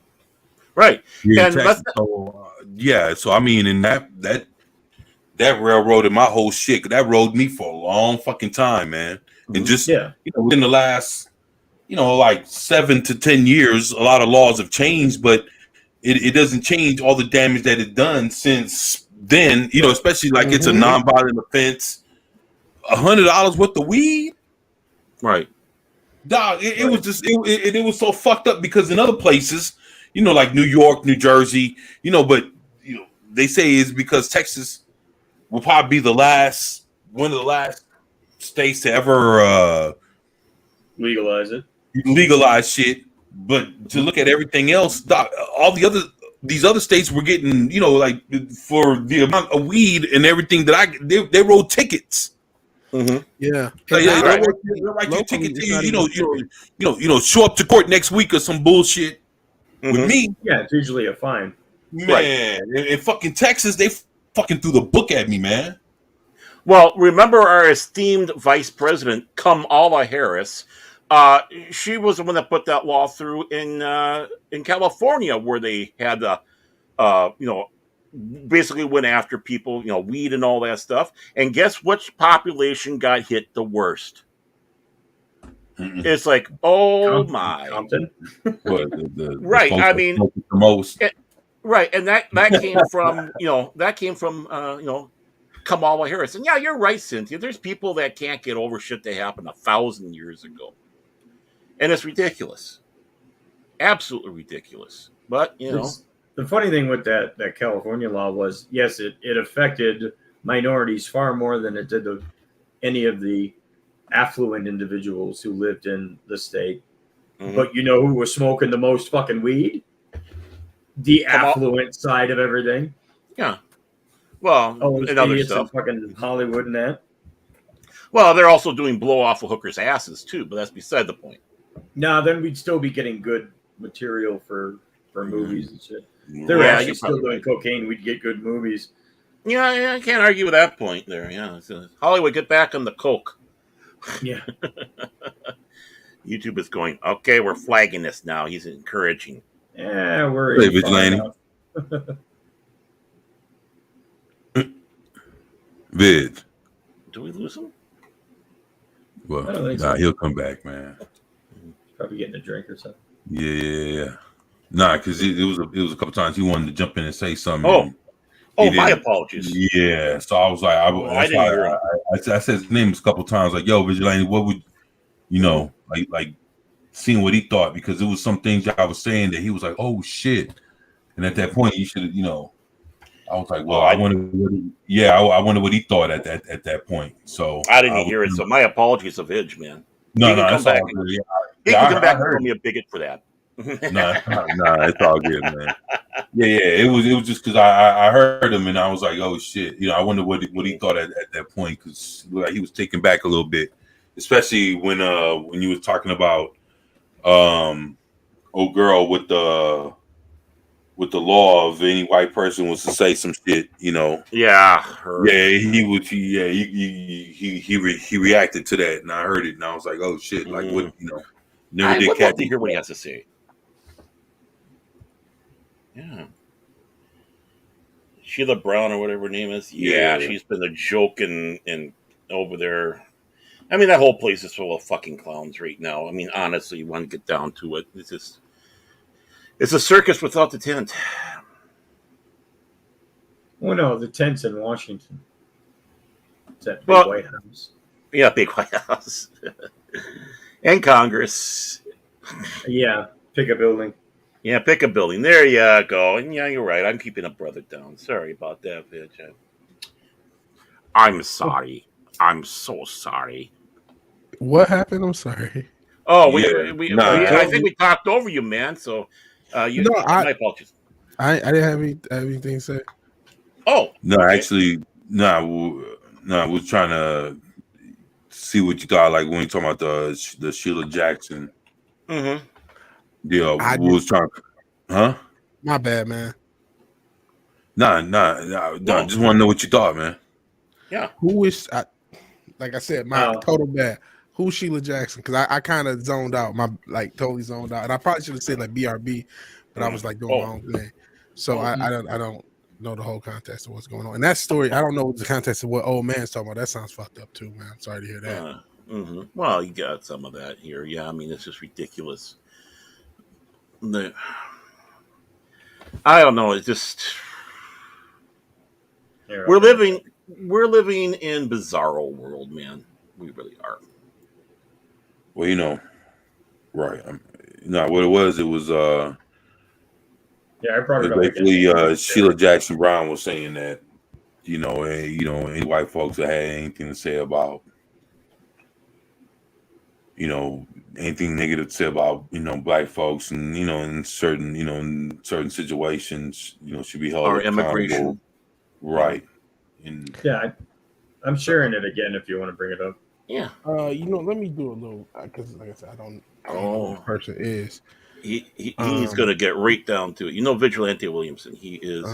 Right. Here in And Texas. So, yeah, so I mean, and that railroaded my whole shit. That rode me for a long fucking time, man. And just Yeah. within the last, like 7 to 10 years, a lot of laws have changed, but it doesn't change all the damage that it's done since then. Especially like it's a non-violent offense. $100 worth of weed, Right. dog. It was just it was so fucked up because in other places, like New York, New Jersey, but they say it's because Texas will probably be one of the last states to ever Legalize it. legalize shit. But to look at everything else, doc, these other states were getting, like for the amount of weed and everything that they wrote tickets. Mm-hmm. Yeah. Like, And they now, write your locally, ticket it's to not you, even show up to court next week or some bullshit. Mhm. With me, Yeah, it's usually a fine. man, in fucking Texas, they fucking threw the book at me, man. Well, remember our esteemed Vice President Kamala Harris. She was the one that put that law through in California, where they had basically went after people, weed and all that stuff. And guess which population got hit the worst? Mm-mm. It's like, oh my, Compton. What, the Right, folks I that mean- smoke it the most. right, and that came from Kamala Harris. And yeah, you're right, Cynthia. There's people that can't get over shit that happened 1,000 years ago. And it's ridiculous. Absolutely ridiculous. But, The funny thing with that California law was, yes, it affected minorities far more than it did any of the affluent individuals who lived in the state. Mhm. But you know who was smoking the most fucking weed? The affluent side of everything. yeah. Well, Oh, and other idiots in stuff. fucking Hollywood and that. Well, they're also doing blow off of hookers' asses, too, but that's beside the point. No, then we'd still be getting good material for movies and shit. If they were Yeah, actually you're still probably doing right. cocaine, we'd get good movies. Yeah, I can't argue with that point there. Yeah, Hollywood, get back on the coke. Yeah. YouTube is going, okay, we're flagging this now. He's encouraging. Yeah, we're Hey, in Vigilante. far enough. Vid. Do we lose him? Well, I don't think nah, so. he'll come back, man. Probably getting a drink or something. Yeah. Nah, because it was a couple times he wanted to jump in and say something. Oh. and Oh, he my didn't. apologies. Yeah, so I was like, I that's didn't why hear him. I said his name a couple times, like, yo, Vigilante, what would, like seeing what he thought, because it was some things I was saying that he was like, oh shit, and at that point, you should have, I was like, well, Oh, I wonder what he thought at that point. So I didn't hear it, so my apologies of Vidge, man. No, he can come that's back all and- good. He Yeah, can come back and heard call me a bigot for that. Nah, it's all good, man. Yeah, it was just because I heard him and I was like, oh shit, I wonder what he thought at that point, because like he was taken back a little bit, especially when you was talking about old girl with the with the law of any white person was to say some shit, Yeah, he would. He reacted to that, and I heard it, and I was like, "Oh shit!" Like what? Never I did would catch love to hear what he has to say. Yeah. Sheila Brown or whatever her name is. Yeah, she's been a joke in over there. I mean, that whole place is full of fucking clowns right now. I mean, honestly, you want to get down to it. It's a circus without the tent. Oh no, the tent's in Washington. It's that big White House. Yeah, big White House. And Congress. Yeah, pick a building. Yeah, pick a building. There you go. And yeah, you're right. I'm keeping a brother down. Sorry about that, bitch. I'm sorry. I'm so sorry. What happened? I'm sorry. Oh, I think we talked over you, man. So, my apologies. I didn't have anything to say. Oh no, okay. Actually, no. I was trying to see what you thought. Like when you talking about the Sheila Jackson. Mm-hmm. Yeah, I was trying. Huh? My bad, man. Nah. Just want to know what you thought, man. Yeah. Who is? Like I said, my total bad. Who's Sheila Jackson? Because I kind of zoned out. Totally zoned out, and I probably should have said like BRB, but I was like doing my own thing. So I don't know the whole context of what's going on. And that story, I don't know the context of what old man's talking about. That sounds fucked up too, man. I'm sorry to hear that. Mm-hmm. Well, you got some of that here. Yeah, I mean, it's just ridiculous. I don't know. It's just we're living in bizarro world, man. We really are. Well, right. What it was. I brought it up. Basically, Sheila Jackson Brown was saying that, any white folks that had anything to say about, anything negative to say about, black folks, and in certain situations, should be held or accountable. Immigration, right? And I'm sharing it again if you want to bring it up. Yeah. Let me do a little because, like I said, I don't know who the person is. He's gonna get right down to it. Vigilante Williamson. He is.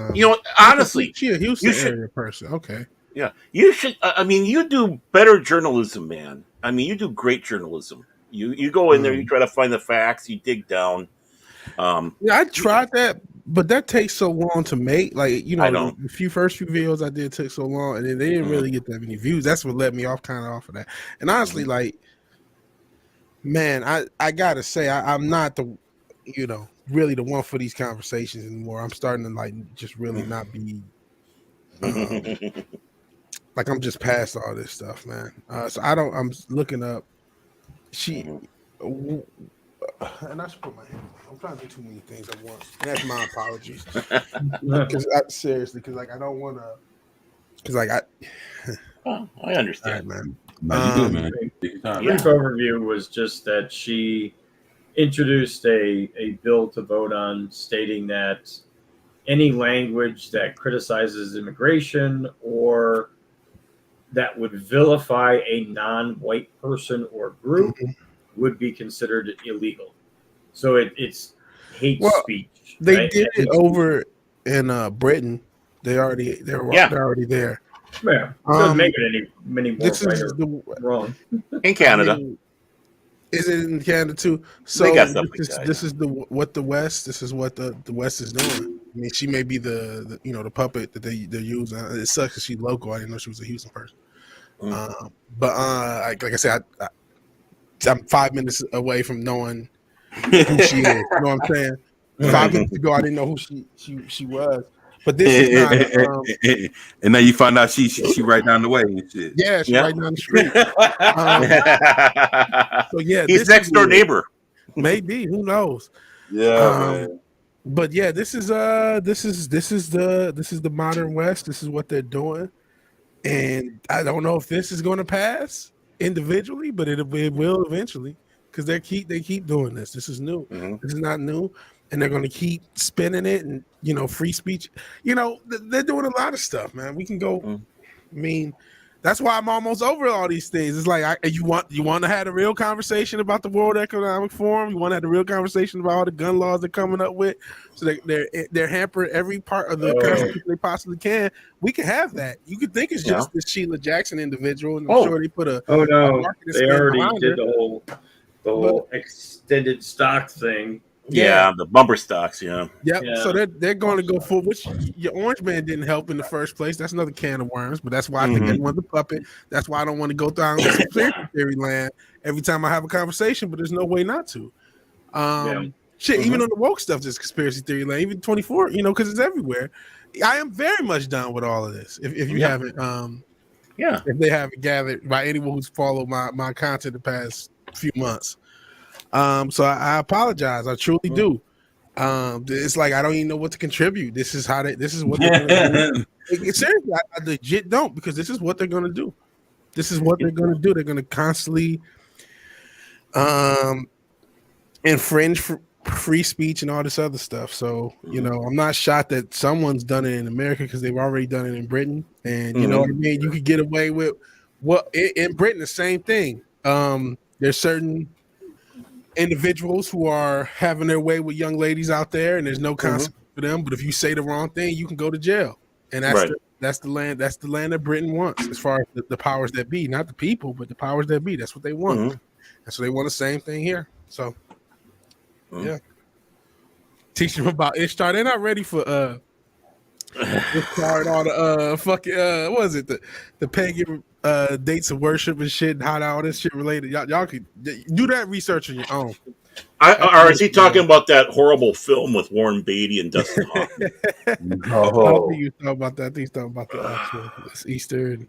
Honestly, he was the area person. Okay. Yeah, you should. I mean, you do better journalism, man. I mean, you do great journalism. You go in there, you try to find the facts, you dig down. I tried that, but that takes so long to make. Like, the first few videos I did took so long, and then they didn't really get that many views. That's what let me off of that. And honestly, man, I gotta say, I'm not the, really the one for these conversations anymore. I'm starting to just really not be. I'm just past all this stuff, man. So I'm looking up. And I should put my hand. I'm trying to do too many things at once. And that's my apologies. Seriously, because I don't want to. Because I understand, man. You do, man. Brief overview was just that she introduced a bill to vote on, stating that any language that criticizes immigration or that would vilify a non-white person or group would be considered illegal. So it's hate speech. They did it over in Britain. They're already there. Yeah, it doesn't make it any more wrong. In Canada. Is it in Canada too? So this is what the West is doing. I mean, she may be the puppet that they're using. It sucks that she's local. I didn't know she was a Houston person. But like I said, I'm 5 minutes away from knowing who she is. You know what I'm saying? 5 minutes ago, I didn't know who she was. But this is not. And now you find out she right down the way and shit. Yeah, she's right down the street. So yeah, he's next door neighbor. Maybe, who knows? Yeah. But yeah, this is the modern West. This is what they're doing, and I don't know if this is going to pass individually, but it will eventually because they keep doing this. This is new. This is not new. And they're going to keep spinning it and, free speech. They're doing a lot of stuff, man. We can go. I mean, That's why I'm almost over all these things. It's like you want to have a real conversation about the World Economic Forum. You want to have a real conversation about all the gun laws they're coming up with. So they're hampering every part of the Constitution they possibly can. We can have that. You could think it's just the Sheila Jackson individual, and I'm sure they put a they already did the whole extended stock thing. Yeah, the bumper stocks. Yep. So they're going to go for which your Orange Man didn't help in the first place. That's another can of worms. But that's why I think they want the puppet. That's why I don't want to go down conspiracy theory land every time I have a conversation. But there's no way not to. Even on the woke stuff, there's conspiracy theory land. Even 24, because it's everywhere. I am very much down with all of this. If you haven't, if they haven't gathered by anyone who's followed my content the past few months. So I apologize. I truly do. It's like I don't even know what to contribute. This is what they're gonna do. Seriously, I legit don't, because this is what they're gonna do. This is what they're gonna do. They're gonna constantly infringe free speech and all this other stuff. So I'm not shocked that someone's done it in America, because they've already done it in Britain. And you know what I mean? You could get away with in Britain, the same thing. There's certain individuals who are having their way with young ladies out there, and there's no consequence for them. But if you say the wrong thing, you can go to jail. And that's the land that Britain wants, as far as the powers that be, not the people, but the powers that be. That's what they want. And so they want the same thing here. So teach them about Ishtar. They're not ready for Ishtar and all the fucking what is it, the pagan dates of worship and shit, and how all this shit related. Y'all could do that research on your own. Or is he talking about that horrible film with Warren Beatty and Dustin Hoffman? I don't think he was talking about that. I think he's talking about the actual Easter and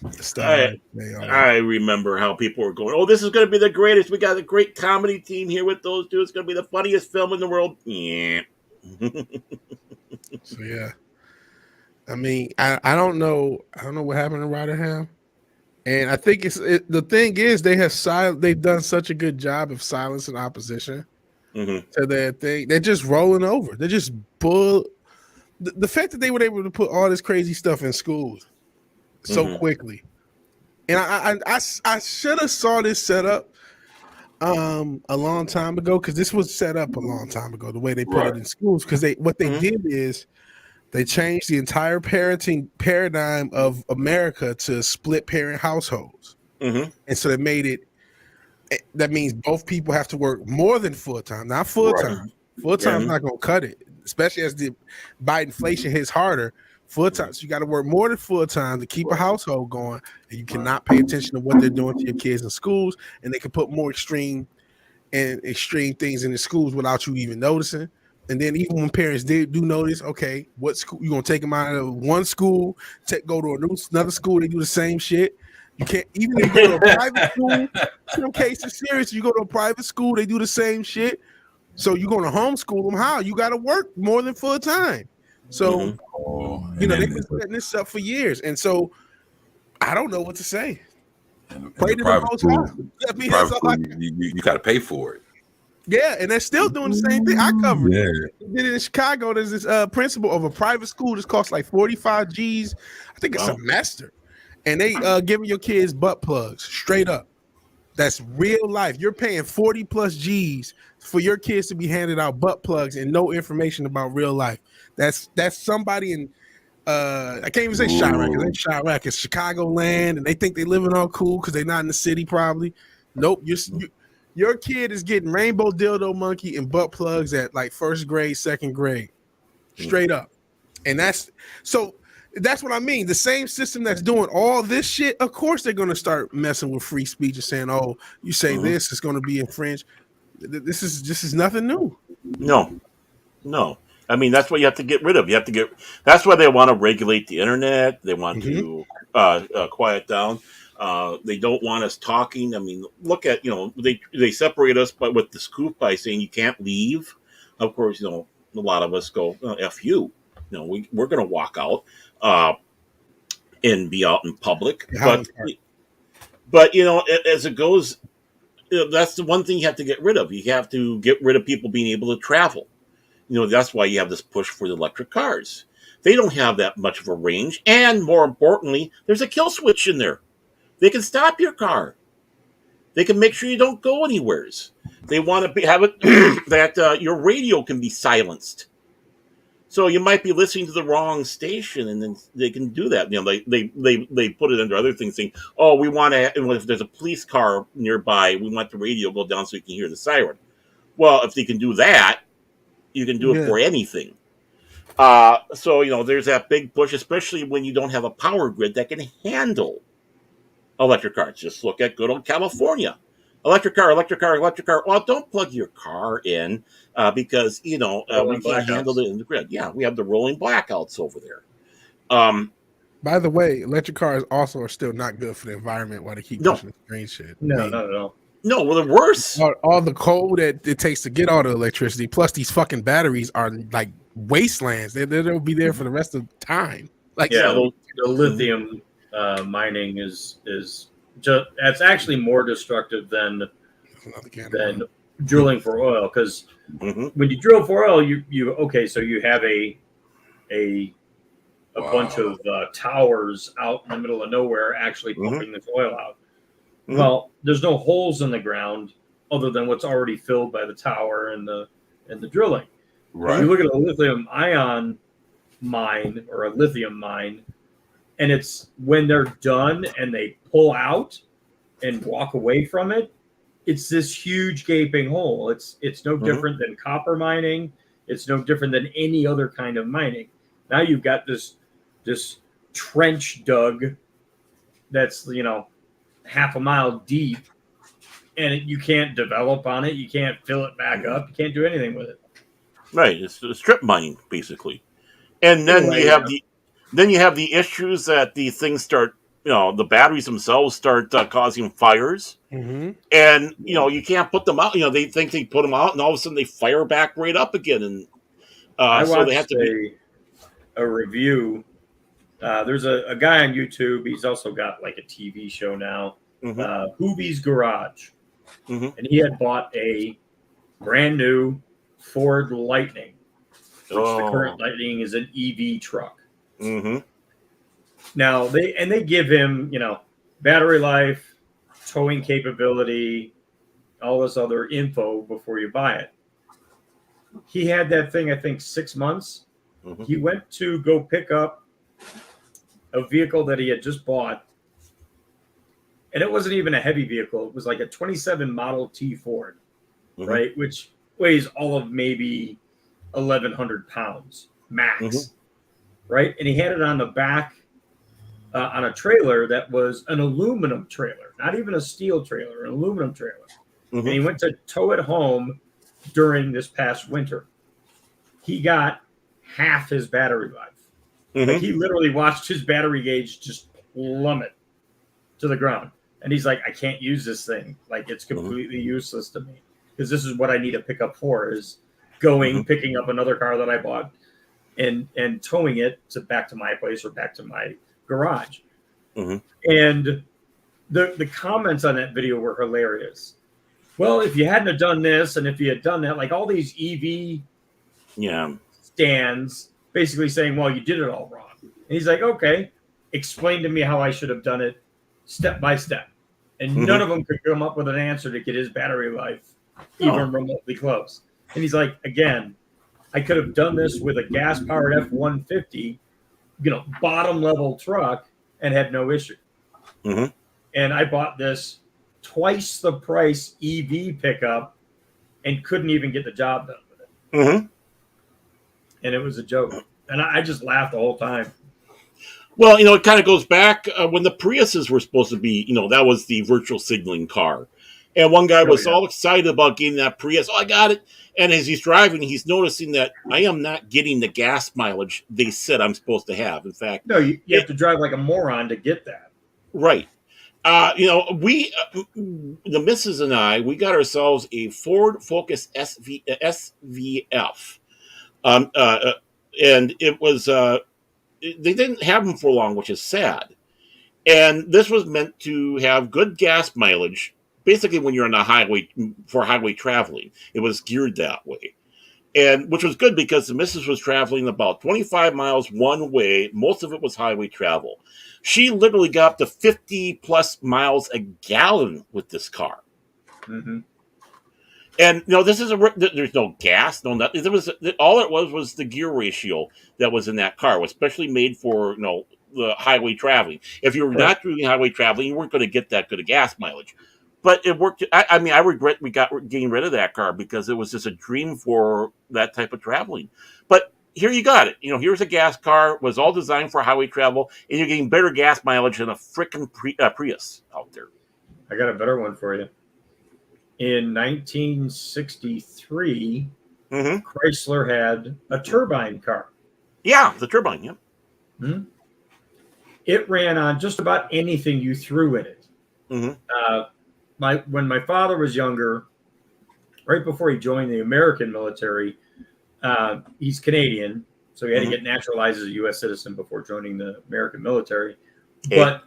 the stuff. I remember how people were going, "Oh, this is going to be the greatest. We got a great comedy team here with those two. It's going to be the funniest film in the world." Yeah. So yeah, I mean, I don't know what happened in Rotherham. And I think the thing is they've done such a good job of silencing opposition to their thing. They're just rolling over. They're just the fact that they were able to put all this crazy stuff in schools so quickly. And I should have saw this set up a long time ago, because this was set up a long time ago, the way they put it in schools. Because what they did is they changed the entire parenting paradigm of America to split parent households. And so they made it, that means both people have to work more than full-time, not full-time. Full-time is not going to cut it, especially as the Biden inflation hits harder. Full-time, so you got to work more than full-time to keep a household going, and you cannot pay attention to what they're doing to your kids in schools, and they can put more extreme things in the schools without you even noticing. And then even when parents do notice, okay, what school you gonna take them out of one school, go to another school, they do the same shit. You can't, even if you go to a private school, some cases serious, you go to a private school, they do the same shit. So you're gonna homeschool them. How? You gotta work more than full time. So they've been setting this up for years. And so I don't know what to say. Pray to the Most High. You gotta pay for it. Yeah, and they're still doing the same thing. I covered it. Did it in Chicago. There's this principal of a private school that's costs like 45 G's, I think, a semester. And they giving your kids butt plugs straight up. That's real life. You're paying 40 plus G's for your kids to be handed out butt plugs and no information about real life. That's somebody in I can't even say Chirac. It ain't Chirac. It's Chicagoland, and they think they living all cool because they're not in the city probably. Nope. Your kid is getting rainbow dildo monkey and butt plugs at like first grade, second grade, straight up. And that's what I mean. The same system that's doing all this shit, of course they're going to start messing with free speech and saying, "Oh, you say this, it's going to be infringed." This is nothing new. No. I mean, that's what you have to get rid of. That's why they want to regulate the internet. They want to quiet down. They don't want us talking. I mean, look at, they separate us with the scoop by saying you can't leave. Of course, a lot of us go, F you. We're going to walk out and be out in public. But as it goes, that's the one thing you have to get rid of. You have to get rid of people being able to travel. That's why you have this push for the electric cars. They don't have that much of a range, and more importantly, there's a kill switch in there. They can stop your car. They can make sure you don't go anywheres. They want to have it that your radio can be silenced. So you might be listening to the wrong station, and then they can do that. You know, they put it under other things, saying, "Oh, we want to. If there's a police car nearby, we want the radio to go down so you can hear the siren." Well, if they can do that, you can do it for anything. So there's that big push, especially when you don't have a power grid that can handle electric cars. Just look at good old California. Electric car. Well, don't plug your car in because we can't handle it in the grid. Yeah, we have the rolling blackouts over there. By the way, electric cars also are still not good for the environment while they keep pushing the green shit. No, not at all. No, well, the worse. All the coal that it takes to get all the electricity, plus these fucking batteries are like wastelands. They'll be there for the rest of the time. Like, the lithium mining is just, that's actually more destructive than drilling for oil, because when you drill for oil, so you have a bunch of towers out in the middle of nowhere actually pumping this oil out. Well, there's no holes in the ground other than what's already filled by the tower and the drilling. Right. You look at a lithium ion mine or a lithium mine, and it's when they're done and they pull out and walk away from it, it's this huge gaping hole. It's no different than copper mining. It's no different than any other kind of mining. Now you've got this trench dug that's half a mile deep, and you can't develop on it. You can't fill it back up. You can't do anything with it. Right, it's strip mining basically, and then you have the issues that the things start. The batteries themselves start causing fires, and you can't put them out. They think they put them out, and all of a sudden they fire back right up again. And so they have to a review. There's a guy on YouTube. He's also got like a TV show now, Hoovie's Garage, and he had bought a brand new Ford Lightning, which the current Lightning is an EV truck. Now they give him battery life, towing capability, all this other info before you buy it. He had that thing, I think, 6 months. He went to go pick up a vehicle that he had just bought, and it wasn't even a heavy vehicle. It was like a 27 Model T Ford, right, which weighs all of maybe 1,100 pounds max, right? And he had it on the back on a trailer that was an aluminum trailer, not even a steel trailer, an aluminum trailer. And he went to tow it home during this past winter. He got half his battery life. Like, he literally watched his battery gauge just plummet to the ground. And he's like, I can't use this thing. Like, it's completely useless to me, because this is what I need a pickup for, is going, picking up another car that I bought and towing it back to my place or back to my garage. And the comments on that video were hilarious. Well, if you hadn't have done this, and if you had done that, like all these EV stands basically saying, well, you did it all wrong. And he's like, okay, explain to me how I should have done it step by step. And none of them could come up with an answer to get his battery life even remotely close. And he's like, again, I could have done this with a gas-powered F-150, bottom level truck, and had no issue. And I bought this twice the price EV pickup and couldn't even get the job done with it. And it was a joke. And I just laughed the whole time. Well, it kind of goes back when the Priuses were supposed to be, that was the virtual signaling car. And one guy was all excited about getting that Prius. Oh, I got it. And as he's driving, he's noticing that I am not getting the gas mileage they said I'm supposed to have. In fact, no, you have to drive like a moron to get that. Right. We, the missus and I, we got ourselves a Ford Focus SVF. And it was, they didn't have them for long, which is sad. And this was meant to have good gas mileage. Basically, when you're on the highway for highway traveling, it was geared that way. and which was good because the missus was traveling about 25 miles one way. Most of it was highway travel. She literally got up to 50 plus miles a gallon with this car. Mm-hmm. And this is there's no gas, no nothing. All it was the gear ratio that was in that car, was specially made for the highway traveling. If you were not doing highway traveling, you weren't going to get that good of gas mileage. But it worked. I mean, I regret we getting rid of that car because it was just a dream for that type of traveling. But here you got it. Here's a gas car, was all designed for highway travel, and you're getting better gas mileage than a frickin' Prius out there. I got a better one for you. In 1963, Chrysler had a turbine car. Yeah, the turbine, yeah. Mm-hmm. It ran on just about anything you threw in it. Mm-hmm. When my father was younger, right before he joined the American military, he's Canadian, so he had to get naturalized as a U.S. citizen before joining the American military. But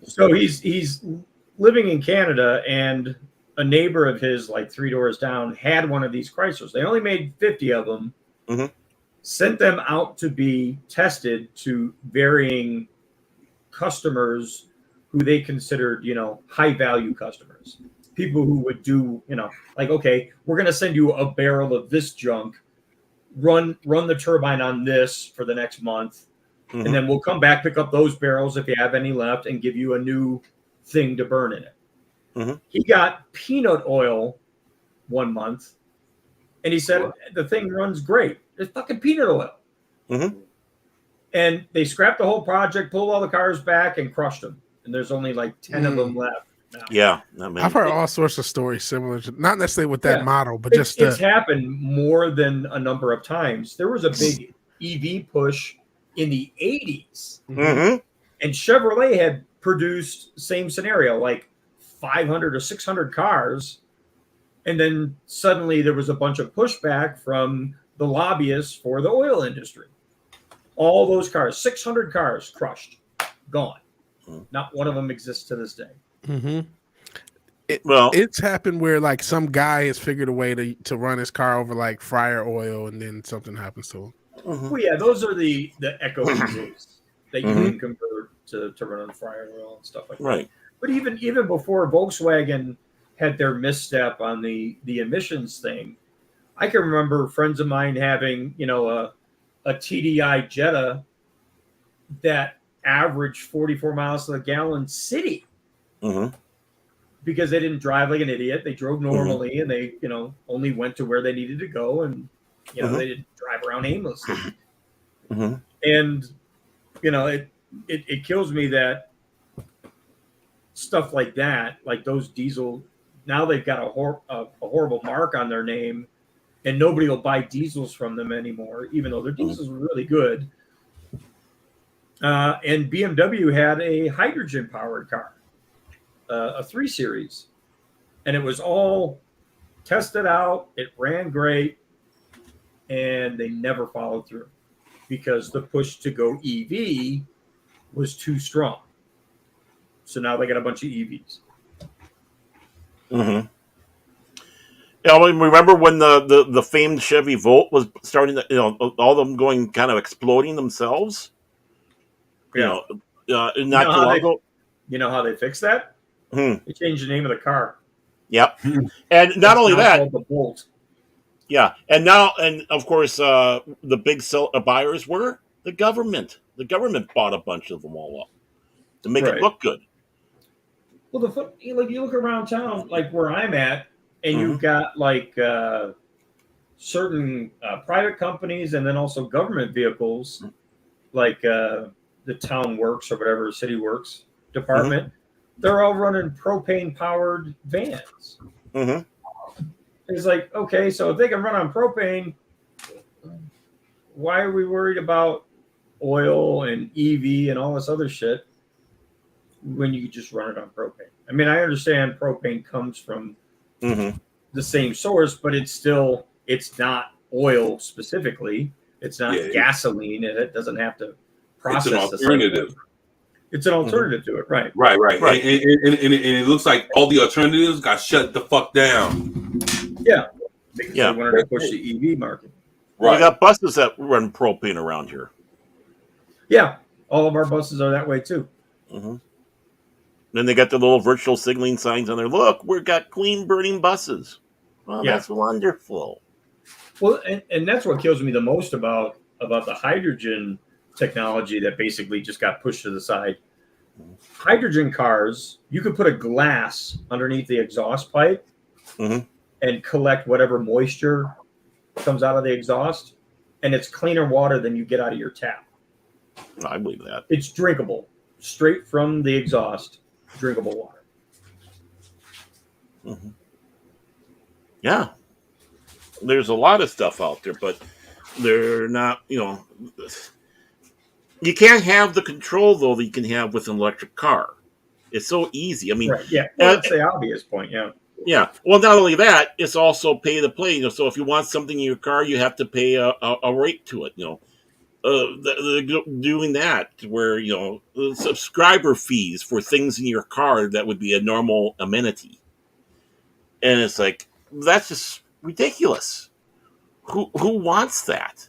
so he's living in Canada, and a neighbor of his, like 3 doors down, had one of these Chryslers. They only made 50 of them, sent them out to be tested to varying customers who they considered, high value customers. People who would do, like, okay, we're going to send you a barrel of this junk, run the turbine on this for the next month, and then we'll come back, pick up those barrels if you have any left, and give you a new thing to burn in it. He got peanut oil one month, and he said the thing runs great. It's fucking peanut oil. And they scrapped the whole project, pulled all the cars back, and crushed them. And there's only like 10 of them left now. Yeah, I've heard all sorts of stories similar to, not necessarily with that model, but it's happened more than a number of times. There was a big EV push in the 80s, and Chevrolet had produced same scenario, like 500 or 600 cars, and then suddenly there was a bunch of pushback from the lobbyists for the oil industry. All those cars, 600 cars, crushed, gone. Not one of them exists to this day. It's happened where like some guy has figured a way to run his car over like fryer oil, and then something happens to him. Well, yeah, those are the eco diesels that you can convert to run on fryer oil and stuff like that. But even before Volkswagen had their misstep on the emissions thing, I can remember friends of mine having a TDI Jetta that averaged 44 miles to the gallon city, because they didn't drive like an idiot. They drove normally, and they only went to where they needed to go, and they didn't drive around aimlessly. And it kills me that stuff like that, like those diesel, now they've got a horrible mark on their name, and nobody will buy diesels from them anymore, even though their diesels were really good. And BMW had a hydrogen powered car, a 3 Series, and it was all tested out. It ran great, and they never followed through because the push to go EV was too strong. So now they got a bunch of EVs. Yeah, I mean, remember when the famed Chevy Volt was starting to, all of them going kind of exploding themselves? Yeah. Not too long ago. You know how they fixed that? They changed the name of the car. Yep. And not only that, called the Bolt. Yeah, and of course, the big buyers were the government. The government bought a bunch of them all up to make it look good. Well, you look around town, like where I'm at, and you've got like certain private companies, and then also government vehicles, like the town works or whatever, city works department. They're all running propane powered vans. It's like, okay, so if they can run on propane, why are we worried about oil and EV and all this other shit when you could just run it on propane? I mean, I understand propane comes from the same source, but it's not oil specifically. It's not gasoline, and it doesn't have to process. It's an alternative. It's an alternative to it, right? Right. And it looks like all the alternatives got shut the fuck down. Yeah. Because Yeah. they wanted to push the EV market. We got buses that run propane around here. Yeah, all of our buses are that way too. Mm-hmm. Then they got the little virtual signaling signs on there. Look, we've got clean burning buses. Well, Yeah. that's wonderful. Well, and that's what kills me the most about the hydrogen technology that basically just got pushed to the side. Hydrogen cars, you could put a glass underneath the exhaust pipe Mhm. and collect whatever moisture comes out of the exhaust, and it's cleaner water than you get out of your tap. I believe that. It's drinkable, straight from the exhaust, drinkable water. Mm-hmm. Yeah. There's a lot of stuff out there, but they're not, you can't have the control, though, that you can have with an electric car. It's so easy. I mean, Right, yeah. Well, that's the obvious point, yeah. Yeah. Well, not only that, it's also pay to play. So if you want something in your car, you have to pay a rate to it. They're doing that where subscriber fees for things in your car that would be a normal amenity, and it's like that's just ridiculous. Who wants that?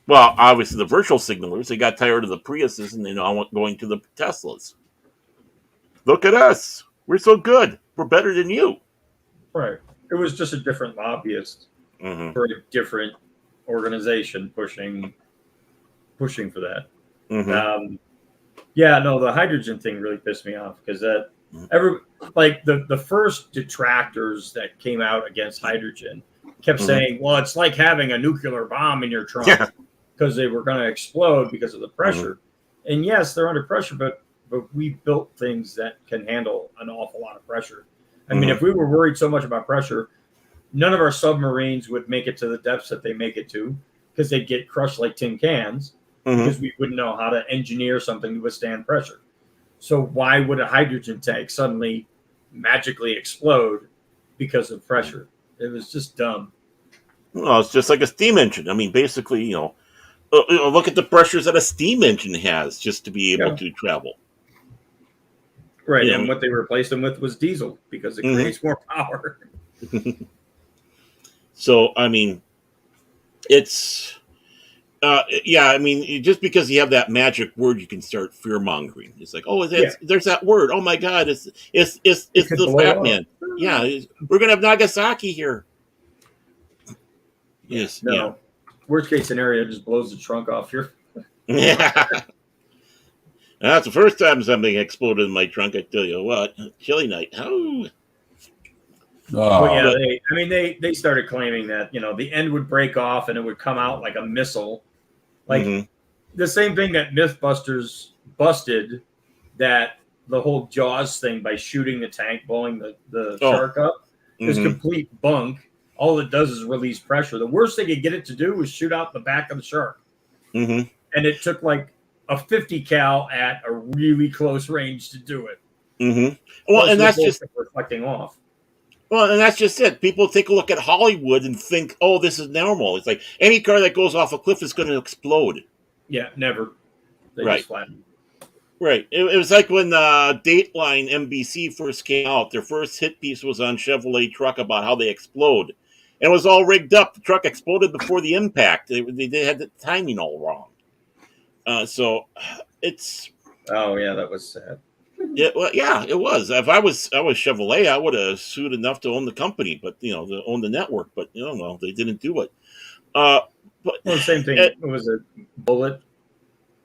Well, obviously the virtual signalers, they got tired of the Priuses and they now want going to the Teslas. Look at us. We're so good. We're better than you. Right. It was just a different lobbyist for a different organization pushing for that. Mm-hmm. The hydrogen thing really pissed me off because that the first detractors that came out against hydrogen kept saying, well, it's like having a nuclear bomb in your trunk because they were going to explode because of the pressure. And yes, they're under pressure, but we built things that can handle an awful lot of pressure. I mean, if we were worried so much about pressure, none of our submarines would make it to the depths that they make it to because they'd get crushed like tin cans because we wouldn't know how to engineer something to withstand pressure. So why would a hydrogen tank suddenly magically explode because of pressure? It was just dumb. Well, it's just like a steam engine. I mean, basically, look at the pressures that a steam engine has just to be able to travel. Right, and what they replaced them with was diesel because it creates more power. So, I mean, it's, I mean, just because you have that magic word, you can start fear mongering. It's like, oh, there's that word. Oh my God, it's the Fat Man. Yeah, we're gonna have Nagasaki here. Yes. No. Yeah. Worst case scenario, just blows the trunk off here. Yeah. That's the first time something exploded in my trunk. I tell you what, chilly night. Oh. But they started claiming that the end would break off and it would come out like a missile, like the same thing that MythBusters busted, that the whole Jaws thing by shooting the tank, blowing the shark up is complete bunk. All it does is release pressure. The worst they could get it to do was shoot out the back of the shark, and it took like a 50 cal at a really close range to do it. Well, and that's just reflecting off. Well, and that's just it. People take a look at Hollywood and think, "Oh, this is normal." It's like any car that goes off a cliff is going to explode. Yeah, never. They right. Just flatten. Right. It was like when Dateline NBC first came out. Their first hit piece was on Chevrolet truck about how they explode. And it was all rigged up. The truck exploded before the impact. They had the timing all wrong. So it's. Oh yeah, that was sad. It was. If I was Chevrolet, I would have sued enough to own the company, but to own the network. But they didn't do it. But the same thing. It was a Bullet.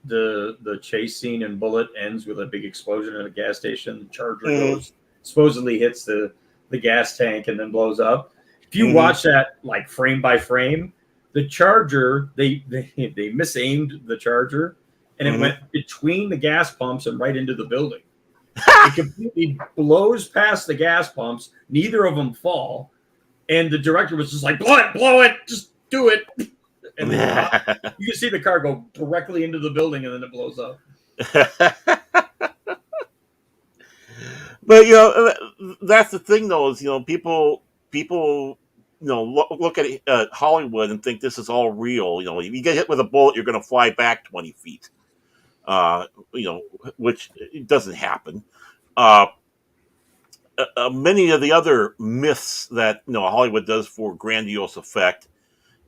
The chase scene in Bullet ends with a big explosion at a gas station. The Charger goes, supposedly hits the gas tank and then blows up. If you watch that like frame by frame, the Charger they misaimed the Charger and it went between the gas pumps and right into the building. It completely blows past the gas pumps. Neither of them fall, and the director was just like, blow it, just do it. And then you can see the car go directly into the building, and then it blows up. But that's the thing, though, is people look at Hollywood and think this is all real. If you get hit with a bullet, you're going to fly back 20 feet. Which it doesn't happen. many of the other myths that Hollywood does for grandiose effect,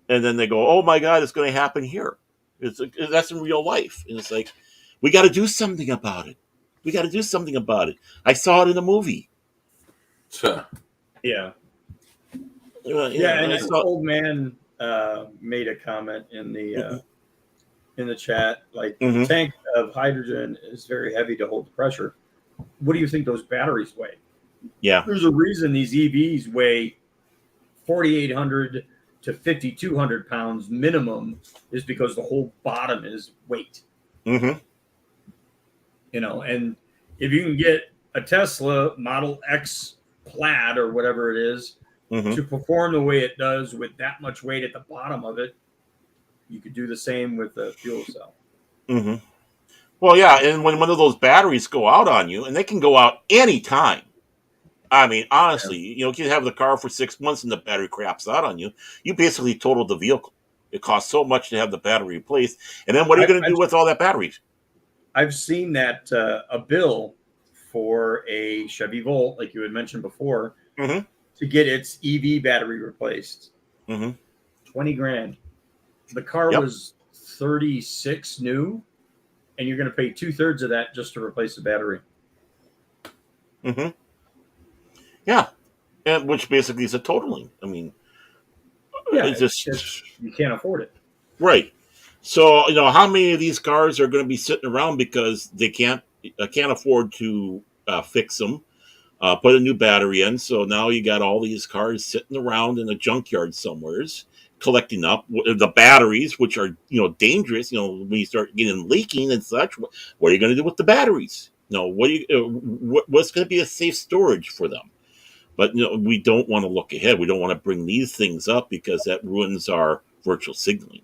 and then they go, "Oh my God, it's going to happen here." That's in real life, and it's like we got to do something about it. We got to do something about it. I saw it in a movie. Yeah. Yeah, And I an saw. old man made a comment in the chat, like the Mhm. tank of hydrogen is very heavy to hold the pressure. What do you think those batteries weigh? Yeah. There's a reason these EVs weigh 4,800 to 5,200 pounds minimum, is because the whole bottom is weight. Mm-hmm. And if you can get a Tesla Model X Plaid or whatever it is Mm-hmm. to perform the way it does with that much weight at the bottom of it, you could do the same with the fuel cell. Mm-hmm. Well, yeah, and when one of those batteries go out on you, and they can go out anytime. I mean, honestly, you can have the car for 6 months and the battery craps out on you. You basically totaled the vehicle. It costs so much to have the battery replaced, and then what are you going to do with all that batteries? I've seen that a bill for a Chevy Volt, like you had mentioned before, Mm-hmm. to get its EV battery replaced. Mm-hmm. 20 grand. The car Yep. was 36 new, and you're going to pay 2/3 of that just to replace the battery. Mm-hmm. Yeah, and which basically is a totaling. I mean, Yeah, it's just you can't afford it. right. So how many of these cars are going to be sitting around because they can't afford to fix them, put a new battery in? So now you got all these cars sitting around in a junkyard somewheres, collecting up the batteries, which are dangerous. When you start getting leaking and such, what are you going to do with the batteries? What's going to be a safe storage for them? But we don't want to look ahead. We don't want to bring these things up because that ruins our virtual signaling.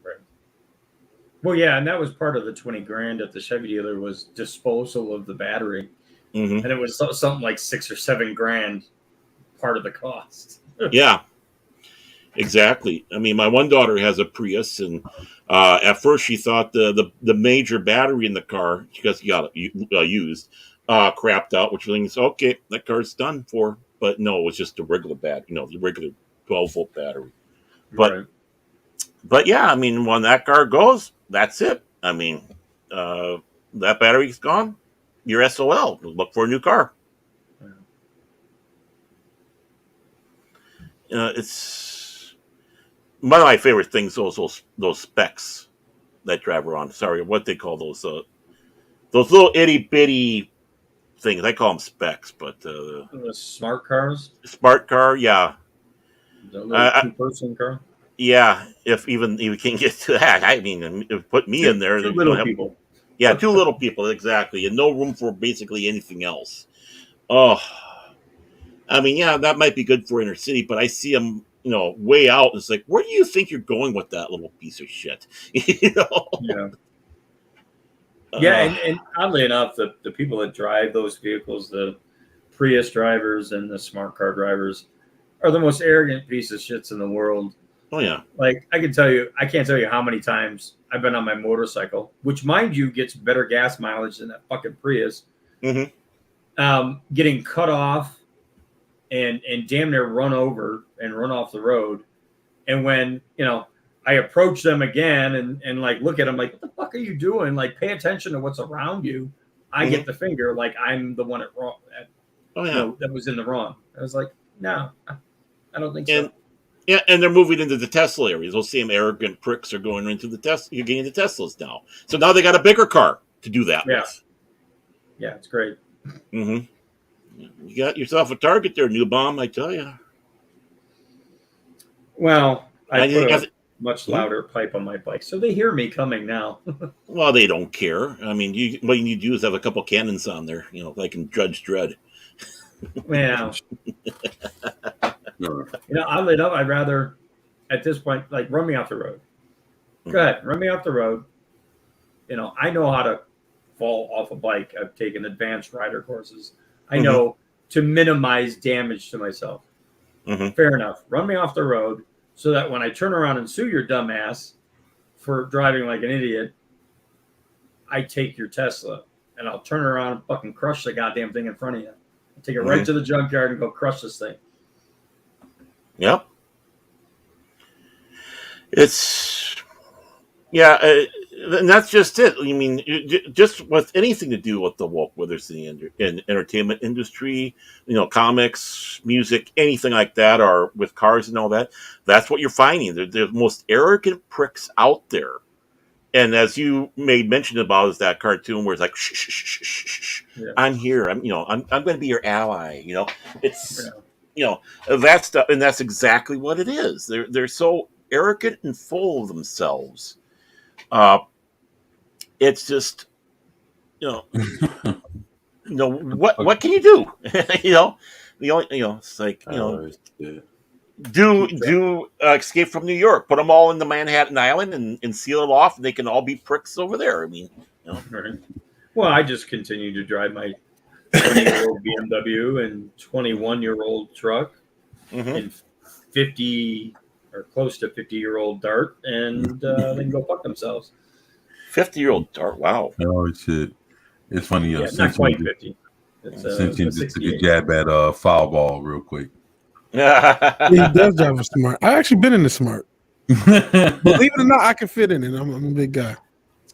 Right. Well, yeah, and that was part of the 20 grand at the Chevy dealer was disposal of the battery, Mm-hmm. and it was something like 6 or 7 grand part of the cost. Yeah, exactly. I mean, my one daughter has a Prius, and at first she thought the major battery in the car, because she got it used, crapped out, which means okay, that car's done for. But no, it was just a regular the regular 12-volt battery. But Right. But yeah, I mean, when that car goes, that's it. I mean, that battery's gone. You're SOL. Look for a new car. It's one of my favorite things. Those specs that drive around. Sorry, what they call those little itty bitty things. I call them specs, but The smart cars, smart car. Yeah, the little 2-person car. yeah. If even you can get to that, I mean, put me in there. Two little people. Yeah, 2 little people exactly, and no room for basically anything else. Oh, I mean, yeah, that might be good for inner city, but I see them, way out. And it's like, where do you think you're going with that little piece of shit? Yeah. Yeah, and oddly enough, the people that drive those vehicles, the Prius drivers and the smart car drivers, are the most arrogant piece of shits in the world. Oh yeah. Like I can't tell you how many times I've been on my motorcycle, which mind you gets better gas mileage than that fucking Prius. Mm-hmm. Getting cut off and damn near run over and run off the road. And when, I approach them again and like look at them like, what the fuck are you doing? Like pay attention to what's around you. I get the finger like I'm the one at wrong. Oh yeah. That was in the wrong. I was like, no, I don't think so. Yeah, and they're moving into the Tesla areas. Those same arrogant pricks are going into the Tesla. You're getting the Teslas now. So now they got a bigger car to do that with. Yeah, it's great. Mm-hmm. You got yourself a target there, new bomb, I tell you. Well, I put guess a much louder pipe on my bike, so they hear me coming now. Well, they don't care. I mean, what you need to do is have a couple cannons on there, like in Judge Dredd. Yeah. Oddly enough, I'd rather, at this point, like run me off the road. Go ahead, run me off the road. I know how to fall off a bike. I've taken advanced rider courses. I know to minimize damage to myself. Mm-hmm. Fair enough. Run me off the road so that when I turn around and sue your dumb ass for driving like an idiot, I take your Tesla and I'll turn around and fucking crush the goddamn thing in front of you. I'll Take it right to the junkyard and go crush this thing. Yep. It's and that's just it. I mean, just with anything to do with the woke, whether it's in entertainment industry, comics, music, anything like that, or with cars and all that, that's what you're finding. They're the most arrogant pricks out there. And as you made mention about, is that cartoon where it's like, shh, shh, shh, shh, shh, Yeah. I'm here. I'm going to be your ally. It's that stuff, and that's exactly what it is. They're so arrogant and full of themselves. It's just, what can you do? The only, it's like, do Escape from New York, put them all in the Manhattan Island and seal it off, and they can all be pricks over there. I mean, Right. Well, I just continue to drive my 20-year-old BMW and 21-year-old truck and 50 or close to 50-year-old Dart, and they can go fuck themselves. 50-year-old Dart, wow. Oh shit! It's funny. Yeah, not quite 50. Since you just took a jab at foul ball real quick. He does drive a Smart. I actually been in the Smart. Believe it or not, I can fit in it. I'm a big guy.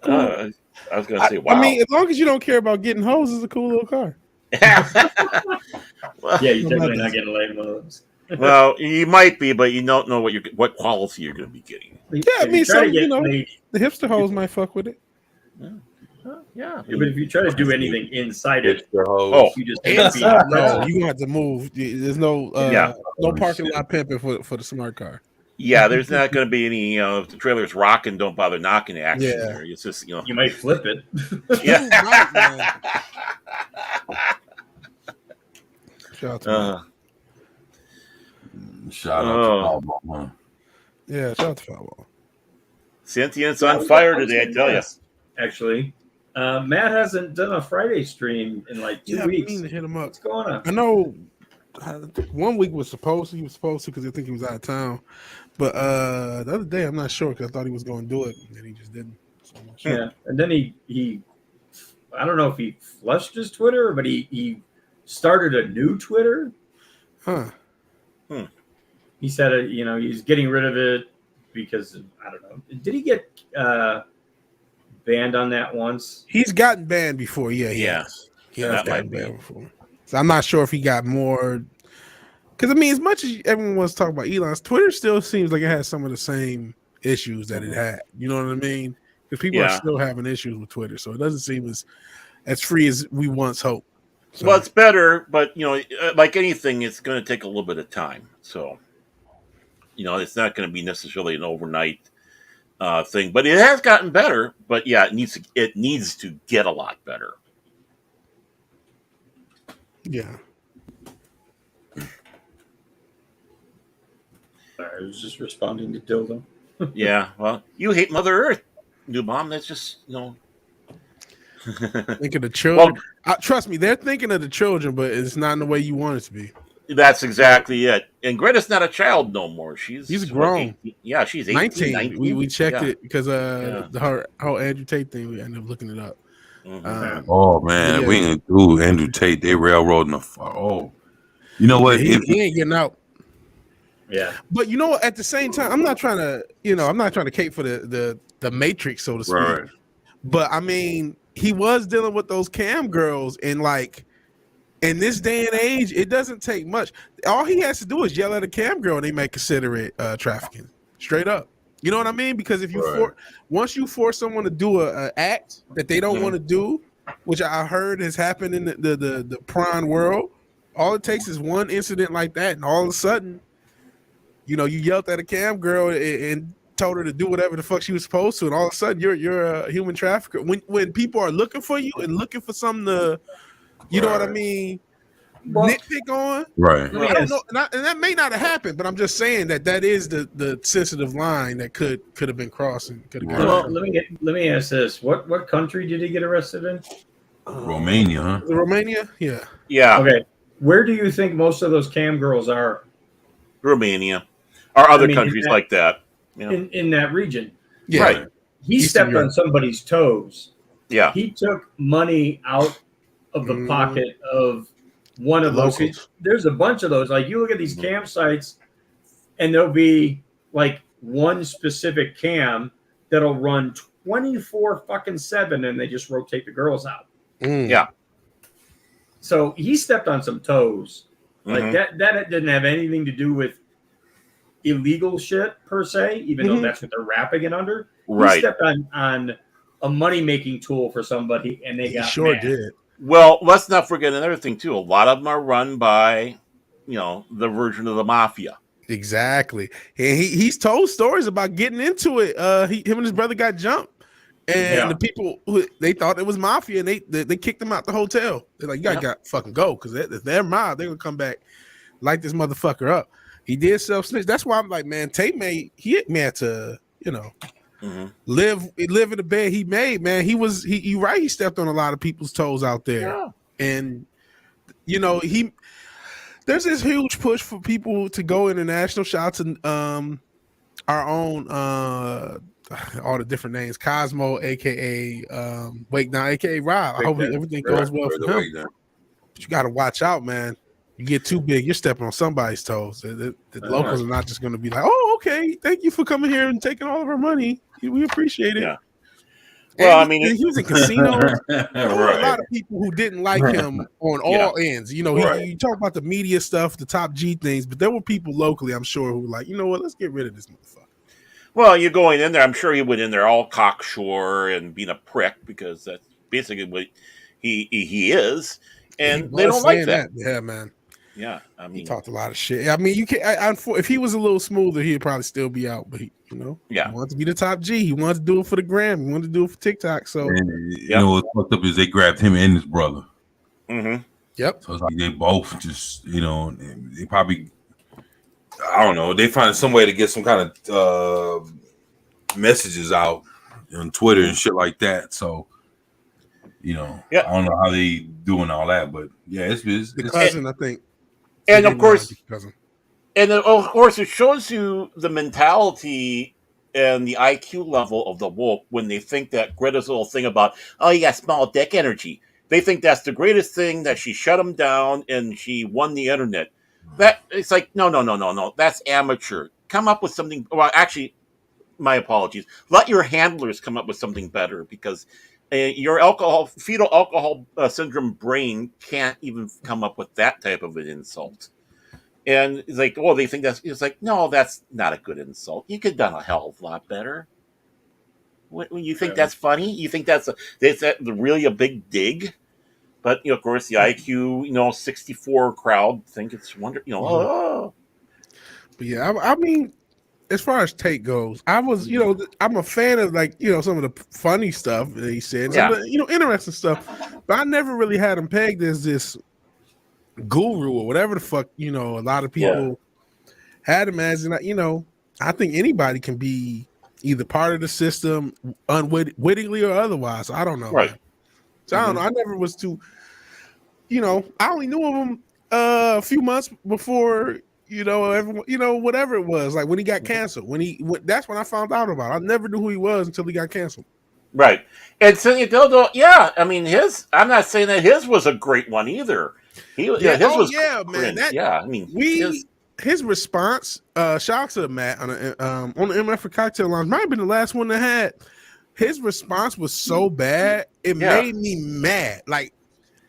I was going to say, wow. I mean, as long as you don't care about getting hosed, it's a cool little car. Yeah, you're definitely not getting laid in one of those. Well, you might be, but you don't know what quality you're going to be getting. Yeah, I mean, some, the hipster hoes might fuck with it. Yeah, but if you try to do anything inside it, you just no, you gonna have to move. There's no no parking lot pimping for the Smart car. Yeah, there's not going to be any the trailer's rocking, don't bother knocking action. Yeah. There. It's just you might flip it. Yeah. Shout out to Foulball, huh? Yeah, shout out to Foulball. Cynthia's on fire today, I tell you. Actually, Matt hasn't done a Friday stream in like 2 weeks. I mean to hit him up. What's going on? I know. I think 1 week he was supposed to because I think he was out of town. But the other day, I'm not sure because I thought he was going to do it and he just didn't. So I'm not sure. Yeah, and then he I don't know if he flushed his Twitter, but he started a new Twitter. Huh. He said, he's getting rid of it because I don't know. Did he get banned on that once? He's gotten banned before. Yeah. He has gotten banned before. So I'm not sure if he got more. Because I mean, as much as everyone wants to talk about Elon's, Twitter still seems like it has some of the same issues that it had. You know what I mean? Because people are still having issues with Twitter, so it doesn't seem as free as we once hoped. So. Well, it's better, but like anything, it's going to take a little bit of time. So, it's not going to be necessarily an overnight thing, but it has gotten better. But yeah, it needs to get a lot better. Yeah. I was just responding to Dildo. Yeah, well, you hate Mother Earth, new mom. That's just Think of the children. Trust me, they're thinking of the children, but it's not in the way you want it to be. That's exactly it. And Greta's not a child no more. She's grown. 18. Yeah, she's 18, 19. We checked it because her whole Andrew Tate thing. We ended up looking it up. Mm-hmm. Oh man, we didn't do Andrew Tate. They railroading the far. Oh, you know what? He ain't getting out. Yeah, but at the same time, I'm not trying to cape for the Matrix, so to speak. Right. But I mean, he was dealing with those cam girls, and like in this day and age, it doesn't take much. All he has to do is yell at a cam girl, and they may consider it trafficking, straight up. You know what I mean? Because if you once you force someone to do a act that they don't want to do, which I heard has happened in the prawn world, all it takes is one incident like that, and all of a sudden, you yelled at a cam girl and told her to do whatever the fuck she was supposed to, and all of a sudden you're a human trafficker. When people are looking for you and looking for something to, you know what I mean, nitpick on, right? I don't know, and that may not have happened, but I'm just saying that is the sensitive line that could have been crossed. Well, let me ask this: what country did he get arrested in? Romania, huh? Romania, yeah. Okay, where do you think most of those cam girls are? Romania, or other countries like that. In that region. Yeah. Right. He stepped on somebody's toes. Yeah. He took money out of the pocket of one The of those. locals. There's a bunch of those. Like you look at these campsites, and there'll be like one specific cam that'll run 24/7, and they just rotate the girls out. Yeah. So he stepped on some toes. Like Mhm. that didn't have anything to do with illegal shit per se, even though that's what they're wrapping it under. He Right. stepped on a money-making tool for somebody, and they He got sure mad. did. Well, let's not forget another thing too. A lot of them are run by, the version of the mafia. Exactly. And he's told stories about getting into it. Him and his brother got jumped. And Yeah. the people they thought it was mafia, and they kicked him out the hotel. They're like, you gotta got fucking go, because if they're mob, they're gonna come back, light this motherfucker up. He did self snitch. That's why I'm like, man, Tate he had to, Mhm. live in the bed he made, man. He right. He stepped on a lot of people's toes out there, Yeah. and there's this huge push for people to go international. Shout out to our own all the different names, Cosmo, aka Wake Down, aka Rob. I hope everything goes well for him. But you got to watch out, man. You get too big, you're stepping on somebody's toes. The locals are not just going to be like, "Oh, okay, thank you for coming here and taking all of our money. We appreciate it." Yeah. Well, I mean, he was in casinos. There were a Right. lot of people who didn't like him on all ends. You talk about the media stuff, the top G things, but there were people locally, I'm sure, who were like, you know what, let's get rid of this motherfucker. Well, you're going in there. I'm sure he went in there all cocksure and being a prick, because that's basically what he is, and He they was don't like saying that. Yeah, man. Yeah, I He mean, talked a lot of shit. I mean, you can. If he was a little smoother, he'd probably still be out. But he wanted to be the top G. He wanted to do it for the gram. He wanted to do it for TikTok. So, And, what's fucked up is they grabbed him and his brother. mhm. Yep. So it's like they both just, they probably, I don't know, they find some way to get some kind of messages out on Twitter and shit like that. So, I don't know how they doing all that, but yeah, it's the cousin, I think. And of course, cousin. And of course, it shows you the mentality and the IQ level of the woke when they think that Greta's little thing about, oh, you got small dick energy. They think that's the greatest thing, that she shut them down and she won the internet. That it's like, no. That's amateur. Come up with something. Well, actually, my apologies. Let your handlers come up with something better, because your fetal alcohol syndrome brain can't even come up with that type of an insult. And it's like, oh, they think it's like, no, that's not a good insult. You could have done a hell of a lot better. When you think that's funny, you think that's really a big dig. But of course, the IQ 64 crowd think it's wonderful. Oh. But yeah, I mean, as far as Tate goes, I was, I'm a fan of some of the funny stuff that he said, some of the, interesting stuff. But I never really had him pegged as this guru or whatever the fuck, a lot of people had him as, and I think anybody can be either part of the system unwittingly or otherwise. I don't know. Right. Man. So I don't know. I never was too, I only knew of him a few months before, everyone, whatever it was, like when he got canceled, that's when I found out about it. I never knew who he was until he got canceled. Right. And Sonia Dildo, I mean, I'm not saying that his was a great one either. His was man. I mean, his response, shout out to Matt on the MF for Cocktail Lounge, might have been the last one that had. His response was so bad, it made me mad. Like,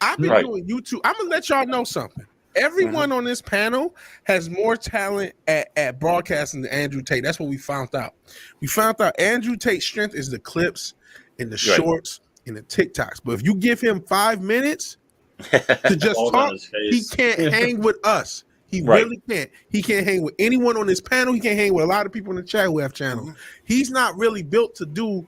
I've been doing YouTube. I'm gonna let y'all know something. Everyone on this panel has more talent at broadcasting than Andrew Tate. That's what we found out. We found out Andrew Tate's strength is the clips and the shorts and the TikToks. But if you give him 5 minutes to just talk, he can't hang with us. He really can't. He can't hang with anyone on this panel. He can't hang with a lot of people in the chat who have channels. He's not really built to do,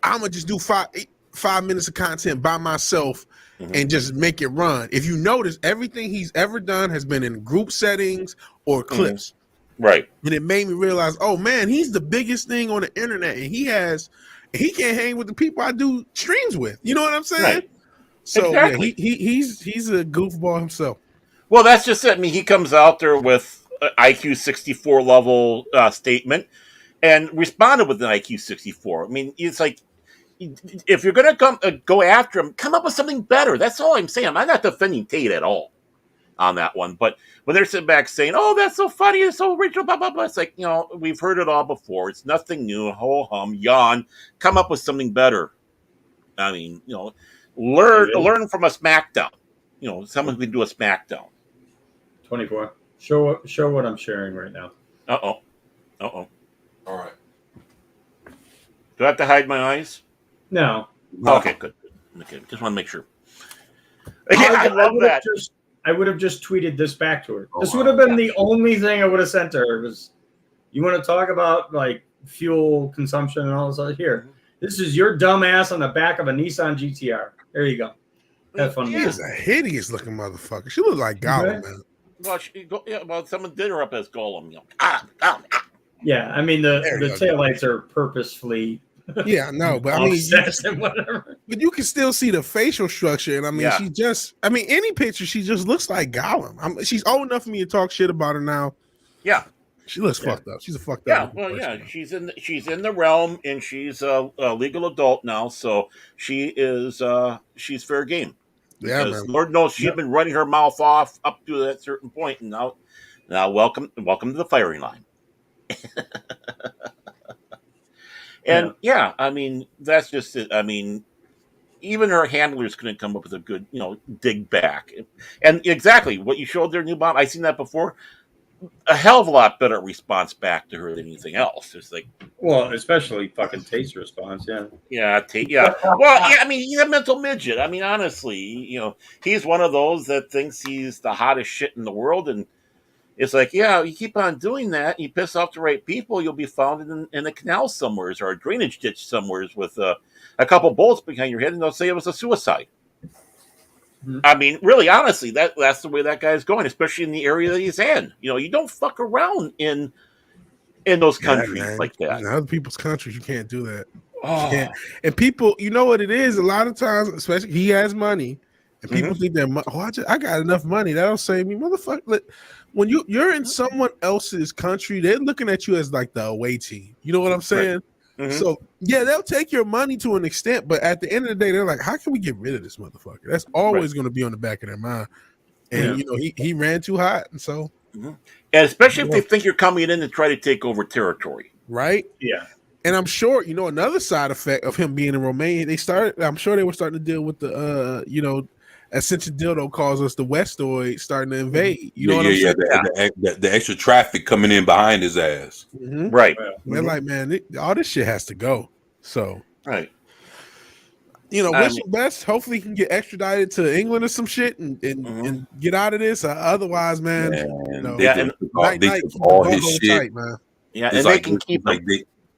I'm going to just do 5 minutes of content by myself and just make it run. If you notice, everything he's ever done has been in group settings or clips. Right. And it made me realize, oh man, he's the biggest thing on the internet, and he can't hang with the people I do streams with. You know what I'm saying? Right. So exactly. he's a goofball himself. Well, that's just it. I mean, he comes out there with an IQ 64 level statement and responded with an IQ 64. I mean, it's like, if you're going to go after him, come up with something better. That's all I'm saying. I'm not defending Tate at all. on that one. But when they're sitting back saying, "Oh, that's so funny, it's so original," blah blah blah, it's like, we've heard it all before. It's nothing new. Ho hum, yawn. Come up with something better. I mean, learn from a SmackDown. Someone who can do a SmackDown. 24. Show what I'm sharing right now. Uh oh. All right. Do I have to hide my eyes? No. Okay, good. Okay, just want to make sure. Yeah, I love that. I would have just tweeted this back to her. Oh, This would have been the only thing I would have sent to her. Was, you want to talk about like fuel consumption and all this other here? This is your dumb ass on the back of a Nissan GTR. There you go. Have fun. She is a hideous looking motherfucker. She looks like Gollum, man. Well, someone did her up as Gollum. Yeah, I mean the There you go. taillights are purposefully Yeah, no, but I mean, offset and whatever. but you can still see the facial structure, and I mean, Yeah. any picture, she just looks like Gollum. She's old enough for me to talk shit about her now. Yeah. She looks fucked up. She's a fucked Yeah, up. well, yeah, she's in the realm, and she's a legal adult now, so she's fair game. Yeah, Because man. Lord knows she's been running her mouth off up to that certain point, and now welcome to the firing line. And yeah, I mean, that's just it. I mean, even her handlers couldn't come up with a good, dig back. And exactly what you showed there, New Bomb, I've seen that before. A hell of a lot better response back to her than anything else. It's like, Well, especially fucking taste response. Yeah. yeah. Well, yeah, I mean, he's a mental midget. I mean, honestly, he's one of those that thinks he's the hottest shit in the world, and it's like, yeah, you keep on doing that, you piss off the right people, you'll be found in a canal somewheres or a drainage ditch somewheres with a couple bullets behind your head, and they'll say it was a suicide. Mm-hmm. I mean, really, honestly, that's the way that guy's going, especially in the area that he's in. You don't fuck around in those countries like that. In other people's countries, you can't do that. Oh. You can't. And people, you know what it is? A lot of times, especially he has money, and people think that, I got enough money. That'll save me. Motherfucker, when you're in someone else's country, they're looking at you as like the away team. You know what I'm saying? Right. Mm-hmm. So, yeah, they'll take your money to an extent, but at the end of the day, they're like, how can we get rid of this motherfucker? That's always going to be on the back of their mind. And, he ran too hot. And so. Mm-hmm. And especially if they think you're coming in to try to take over territory. Right? Yeah. And I'm sure, another side effect of him being in Romania, I'm sure they were starting to deal with the, Ascension Dildo calls us the Westoid starting to invade. You know what I'm saying? The extra traffic coming in behind his ass. Mm-hmm. Right. They're like, man, all this shit has to go. So, right. Wish him best. Hopefully, he can get extradited to England or some shit and get out of this. Otherwise, man, they took all his shit. Tight, man. Yeah, and they can keep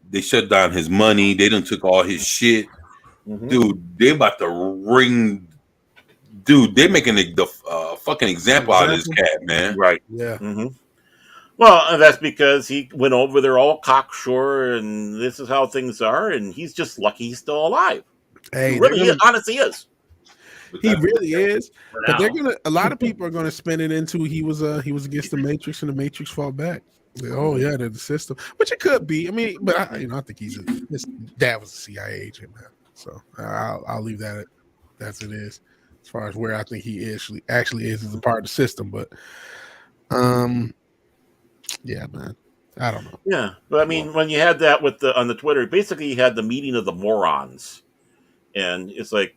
they shut down his money. They done took all his shit. Mm-hmm. Dude, they about to ring. Dude, they're making the fucking example out of this cat, man. Right. Yeah. Mm-hmm. Well, that's because he went over there all cocksure, and this is how things are, and he's just lucky he's still alive. Hey, he honestly is. He really is. But a lot of people are gonna spin it into he was against the Matrix and the Matrix fought back. Oh yeah, they're the system. Which it could be. I mean, but I think his dad was a CIA agent, man. So I'll leave that as it is. As far as where I think he actually is as a part of the system, but yeah, man, I don't know. Yeah, but I mean, when you had that on the Twitter, basically you had the meeting of the morons, and it's like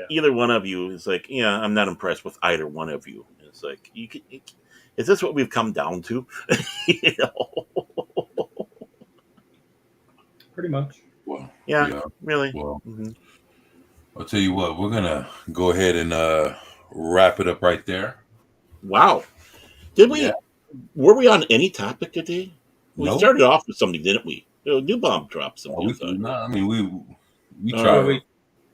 either one of you is like, yeah, I'm not impressed with either one of you. And it's like, is this what we've come down to? Pretty much. Well, yeah, really. Well. Mm-hmm. I'll tell you what, we're gonna go ahead and wrap it up right there. Wow. Did we were we on any topic today? We started off with something, didn't we? New Bomb dropped something. We tried.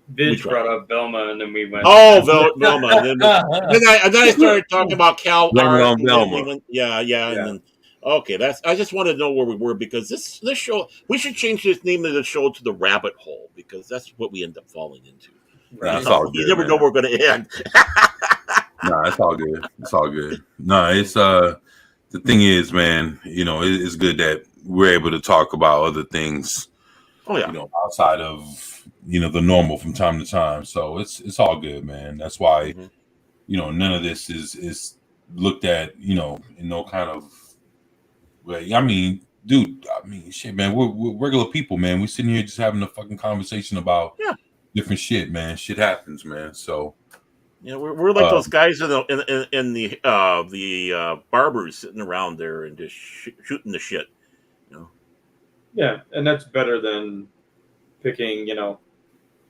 Vince brought up Velma, and then we went. Oh, Velma. then I started talking about Cal. Velma. Yeah. And then, okay, I just wanted to know where we were, because this show, we should change this name of the show to the Rabbit Hole, because that's what we end up falling into. That's all good. You never know where we're going to end. No, it's all good. It's all good. No, it's the thing is, man. It's good that we're able to talk about other things. Oh yeah. Outside of the normal from time to time. So it's all good, man. That's why none of this is looked at, you know, in no kind of way. I mean, dude, I mean, shit, man, we're regular people, man. We're sitting here just having a fucking conversation about different shit, man. Shit happens, man. So, you know, we're like those guys in the barbers sitting around there and just shooting the shit. You know? Yeah, and that's better than picking, you know,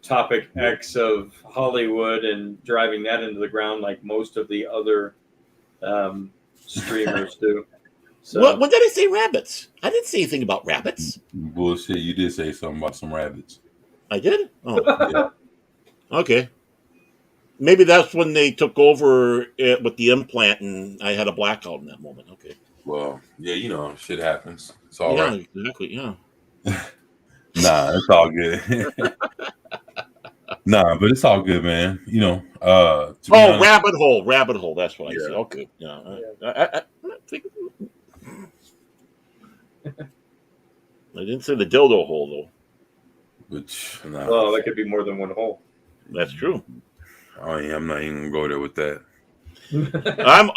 topic X of Hollywood and driving that into the ground like most of the other streamers do. So, When did I say rabbits? I didn't say anything about rabbits. Bullshit. You did say something about some rabbits. I did? Oh. Yeah. Okay. Maybe that's when they took over with the implant and I had a blackout in that moment. Okay. Well, yeah, you know, shit happens. It's all yeah, right. Exactly. Yeah. Nah, it's all good. Nah, but it's all good, man. You know, rabbit hole. That's what I said. Okay. Yeah. I didn't say the dildo hole though. Which, well, that could be more than one hole. That's true. I'm not even gonna go there with that.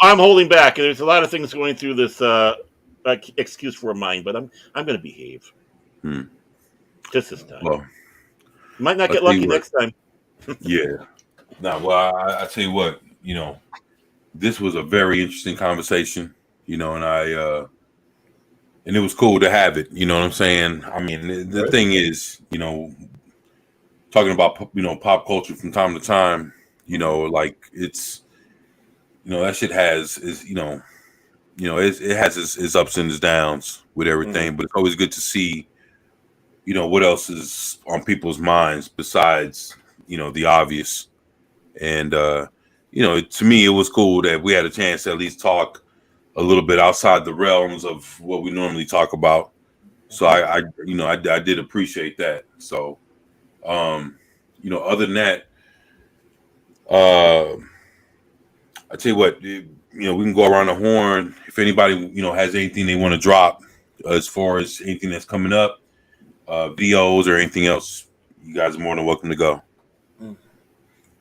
I'm holding back. There's a lot of things going through this excuse for mine, but I'm going to behave. Just this time. Well, might not get lucky next time. Yeah. Well, I tell you what, you know, this was a very interesting conversation, you know, and it was cool to have it. You know what I'm saying? I mean, the thing is, you know, talking about, you know, pop culture from time to time, you know, like it's, you know, that shit it has its ups and its downs with everything, but it's always good to see, you know, what else is on people's minds besides, you know, the obvious. And, you know, to me, it was cool that we had a chance to at least talk a little bit outside the realms of what we normally talk about. So I did appreciate that. So, you know, other than that, I tell you what, you know, we can go around the horn. If anybody, you know, has anything they want to drop as far as anything that's coming up, videos or anything else, you guys are more than welcome to go.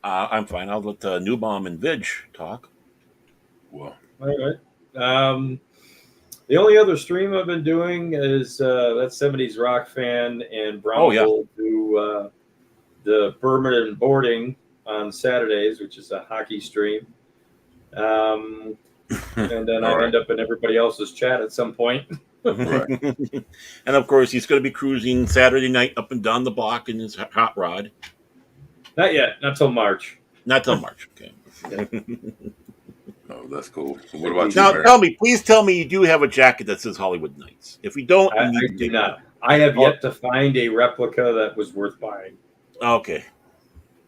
I'm fine. I'll let Newbomb and Vidge talk. Well, all right. The only other stream I've been doing is that 70s rock fan and Brown Bull do the Bourbon and Boarding on Saturdays, which is a hockey stream. And then I end up in everybody else's chat at some point. Right. And of course, he's going to be cruising Saturday night up and down the block in his hot rod. Not yet. Not till March. Not till March. Okay. Oh, that's cool. What about now, you? Please tell me you do have a jacket that says Hollywood Nights. If you don't, I do not. I have yet to find a replica that was worth buying. Okay.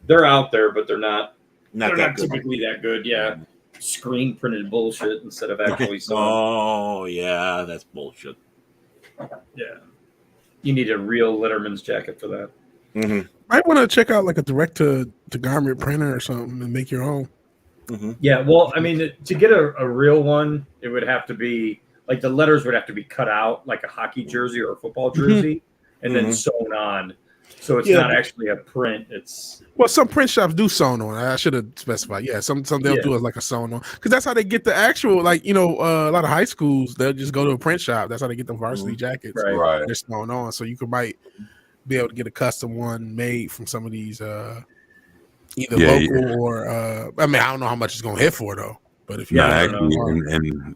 They're out there, but they're not. Not typically that good. Yeah. Screen printed bullshit instead of actually sewn. Oh, yeah, that's bullshit. Yeah. You need a real Letterman's jacket for that. Mm-hmm. Might want to check out like a direct to garment printer or something and make your own. Mm-hmm. Yeah, well, I mean, to get a real one, it would have to be like the letters would have to be cut out like a hockey jersey or a football jersey and then sewn on. So it's not actually a print. It's some print shops do sewn on. I should have specified. Yeah, some they'll do it like a sewn on because that's how they get the actual like a lot of high schools they'll just go to a print shop. That's how they get the varsity jackets. Right. They're sewn on, so you might be able to get a custom one made from some of these either local or I mean I don't know how much it's gonna hit for though. But if you actually,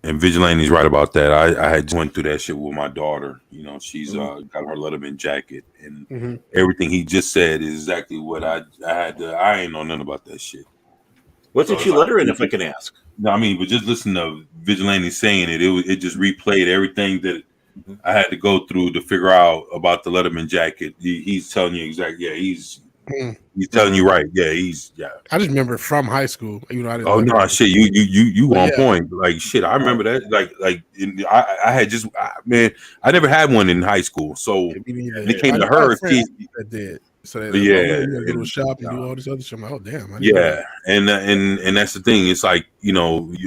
and Vigilante's right about that. I had went through that shit with my daughter. You know, she's got her Letterman jacket, and everything he just said is exactly what I had. I ain't know nothing about that shit. What did you let her in, if I can ask? No, I mean, but just listen to Vigilante saying it. It just replayed everything that I had to go through to figure out about the Letterman jacket. He's telling you exactly. Yeah, he's telling you right. Yeah, I just remember from high school. You know, I didn't. Oh no, shit! You on point. Like shit, I remember that. Like I had just man, I never had one in high school. So it came to her. That did. So they go to a shop and do all this other shit. I'm like, oh damn. And that's the thing. It's like you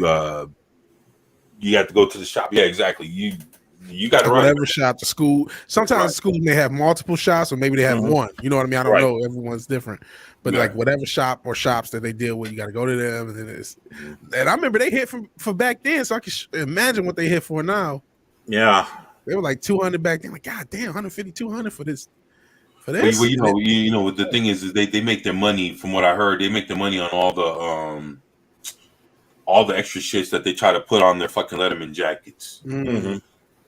have to go to the shop. Yeah, exactly. You got it Like right. whatever shop the school. Sometimes schools may have multiple shops, or maybe they have one. You know what I mean? I don't know. Everyone's different, but like whatever shop or shops that they deal with, you got to go to them. And then and I remember they hit for back then, so I can imagine what they hit for now. Yeah, they were like 200 back then. Like, God damn, 150, 200 for this. Well, you know, the thing is they make their money. From what I heard, they make their money on all the extra shits that they try to put on their fucking Letterman jackets. Mm-hmm.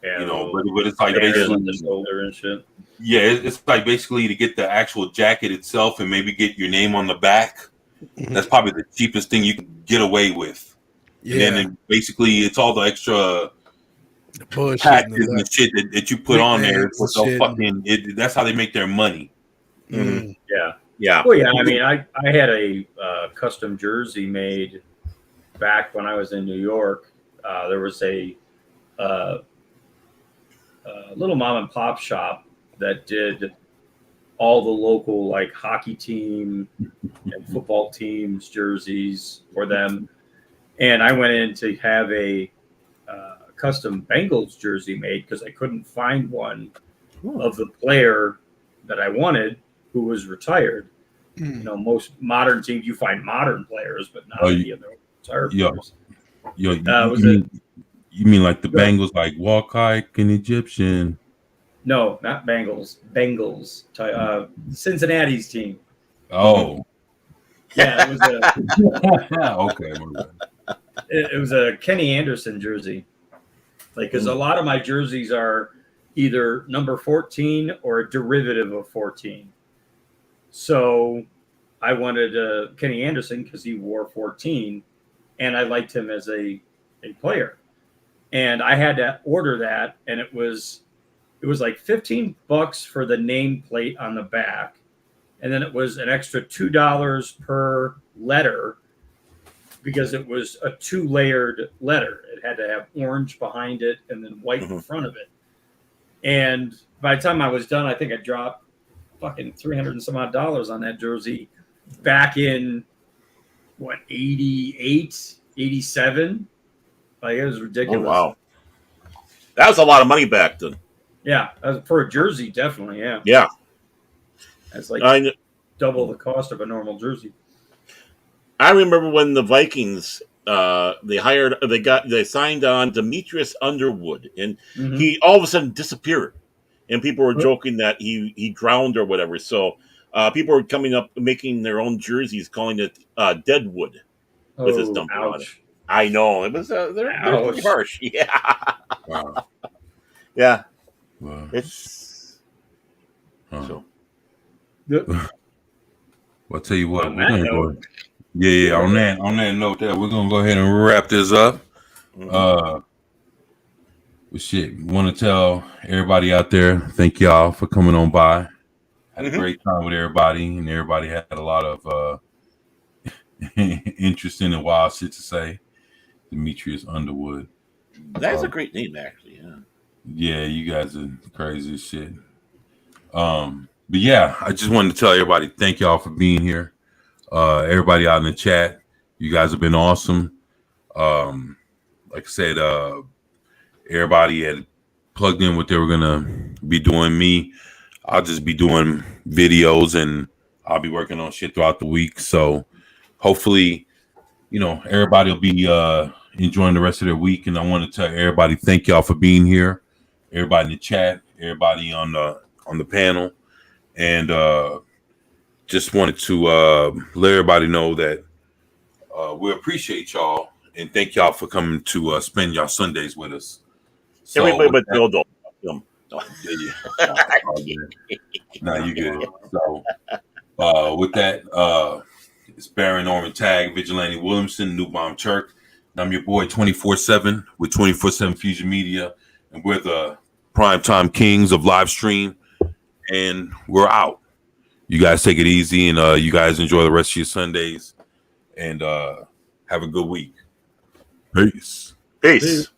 Yeah, you know, but it's like basically the shoulder and shit. Yeah, it's like basically to get the actual jacket itself and maybe get your name on the back. That's probably the cheapest thing you can get away with. Yeah. And then basically it's all the extra patches and shit that you put on there. So fucking that's how they make their money. Mm-hmm. Yeah. Well, yeah. I mean, I had a custom jersey made back when I was in New York. There was a little mom and pop shop that did all the local like hockey team and football teams jerseys for them, and I went in to have a custom Bengals jersey made because I couldn't find one of the player that I wanted who was retired. You know, most modern teams you find modern players, but not any of the retired players. You mean like the Bengals, like Walcott and Egyptian? No, not Bengals. Bengals. Cincinnati's team. Oh. Yeah, it was okay. It was a Kenny Anderson jersey. Like, because a lot of my jerseys are either number 14 or a derivative of 14. So I wanted Kenny Anderson because he wore 14, and I liked him as a player. And I had to order that, and it was like $15 for the nameplate on the back, and then it was an extra $2 per letter because it was a 2-layered letter. It had to have orange behind it and then white in front of it. And by the time I was done, I think I dropped fucking $300 and some odd on that jersey back in 88, 87. Like, it was ridiculous. Oh, wow. That was a lot of money back then. Yeah. For a jersey, definitely. Yeah. Yeah. That's like double the cost of a normal jersey. I remember when the Vikings, they signed on Demetrius Underwood, and he all of a sudden disappeared. And people were joking that he drowned or whatever. So people were coming up, making their own jerseys, calling it Deadwood with his number on it. I know. It was they're pretty harsh. Yeah. Wow. Yeah. Wow. It's so. Well, I'll tell you what, we're gonna go. Yeah. On that note, we're gonna go ahead and wrap this up. Well, shit, want to tell everybody out there, thank y'all for coming on by. Had a great time with everybody, and everybody had a lot of interesting and wild shit to say. Demetrius Underwood. That's a great name, actually. Yeah, you guys are crazy as shit. But yeah, I just wanted to tell everybody, thank y'all for being here. Everybody out in the chat, you guys have been awesome. Like I said, everybody had plugged in what they were gonna be doing. I'll just be doing videos, and I'll be working on shit throughout the week. So hopefully, everybody will be enjoying the rest of their week. And I want to tell everybody, thank y'all for being here. Everybody in the chat, everybody on the panel, and just wanted to let everybody know that we appreciate y'all and thank y'all for coming to spend y'all Sundays with us. So, everybody but Dildo. Nah, you good. So with that, it's Baron Norman Tag, Vigilante Williamson, New Bomb Turk. And I'm your boy 24/7 with 24/7 Fusion Media, and we're the primetime kings of live stream, and we're out. You guys take it easy, and you guys enjoy the rest of your Sundays, and have a good week. Peace. Peace.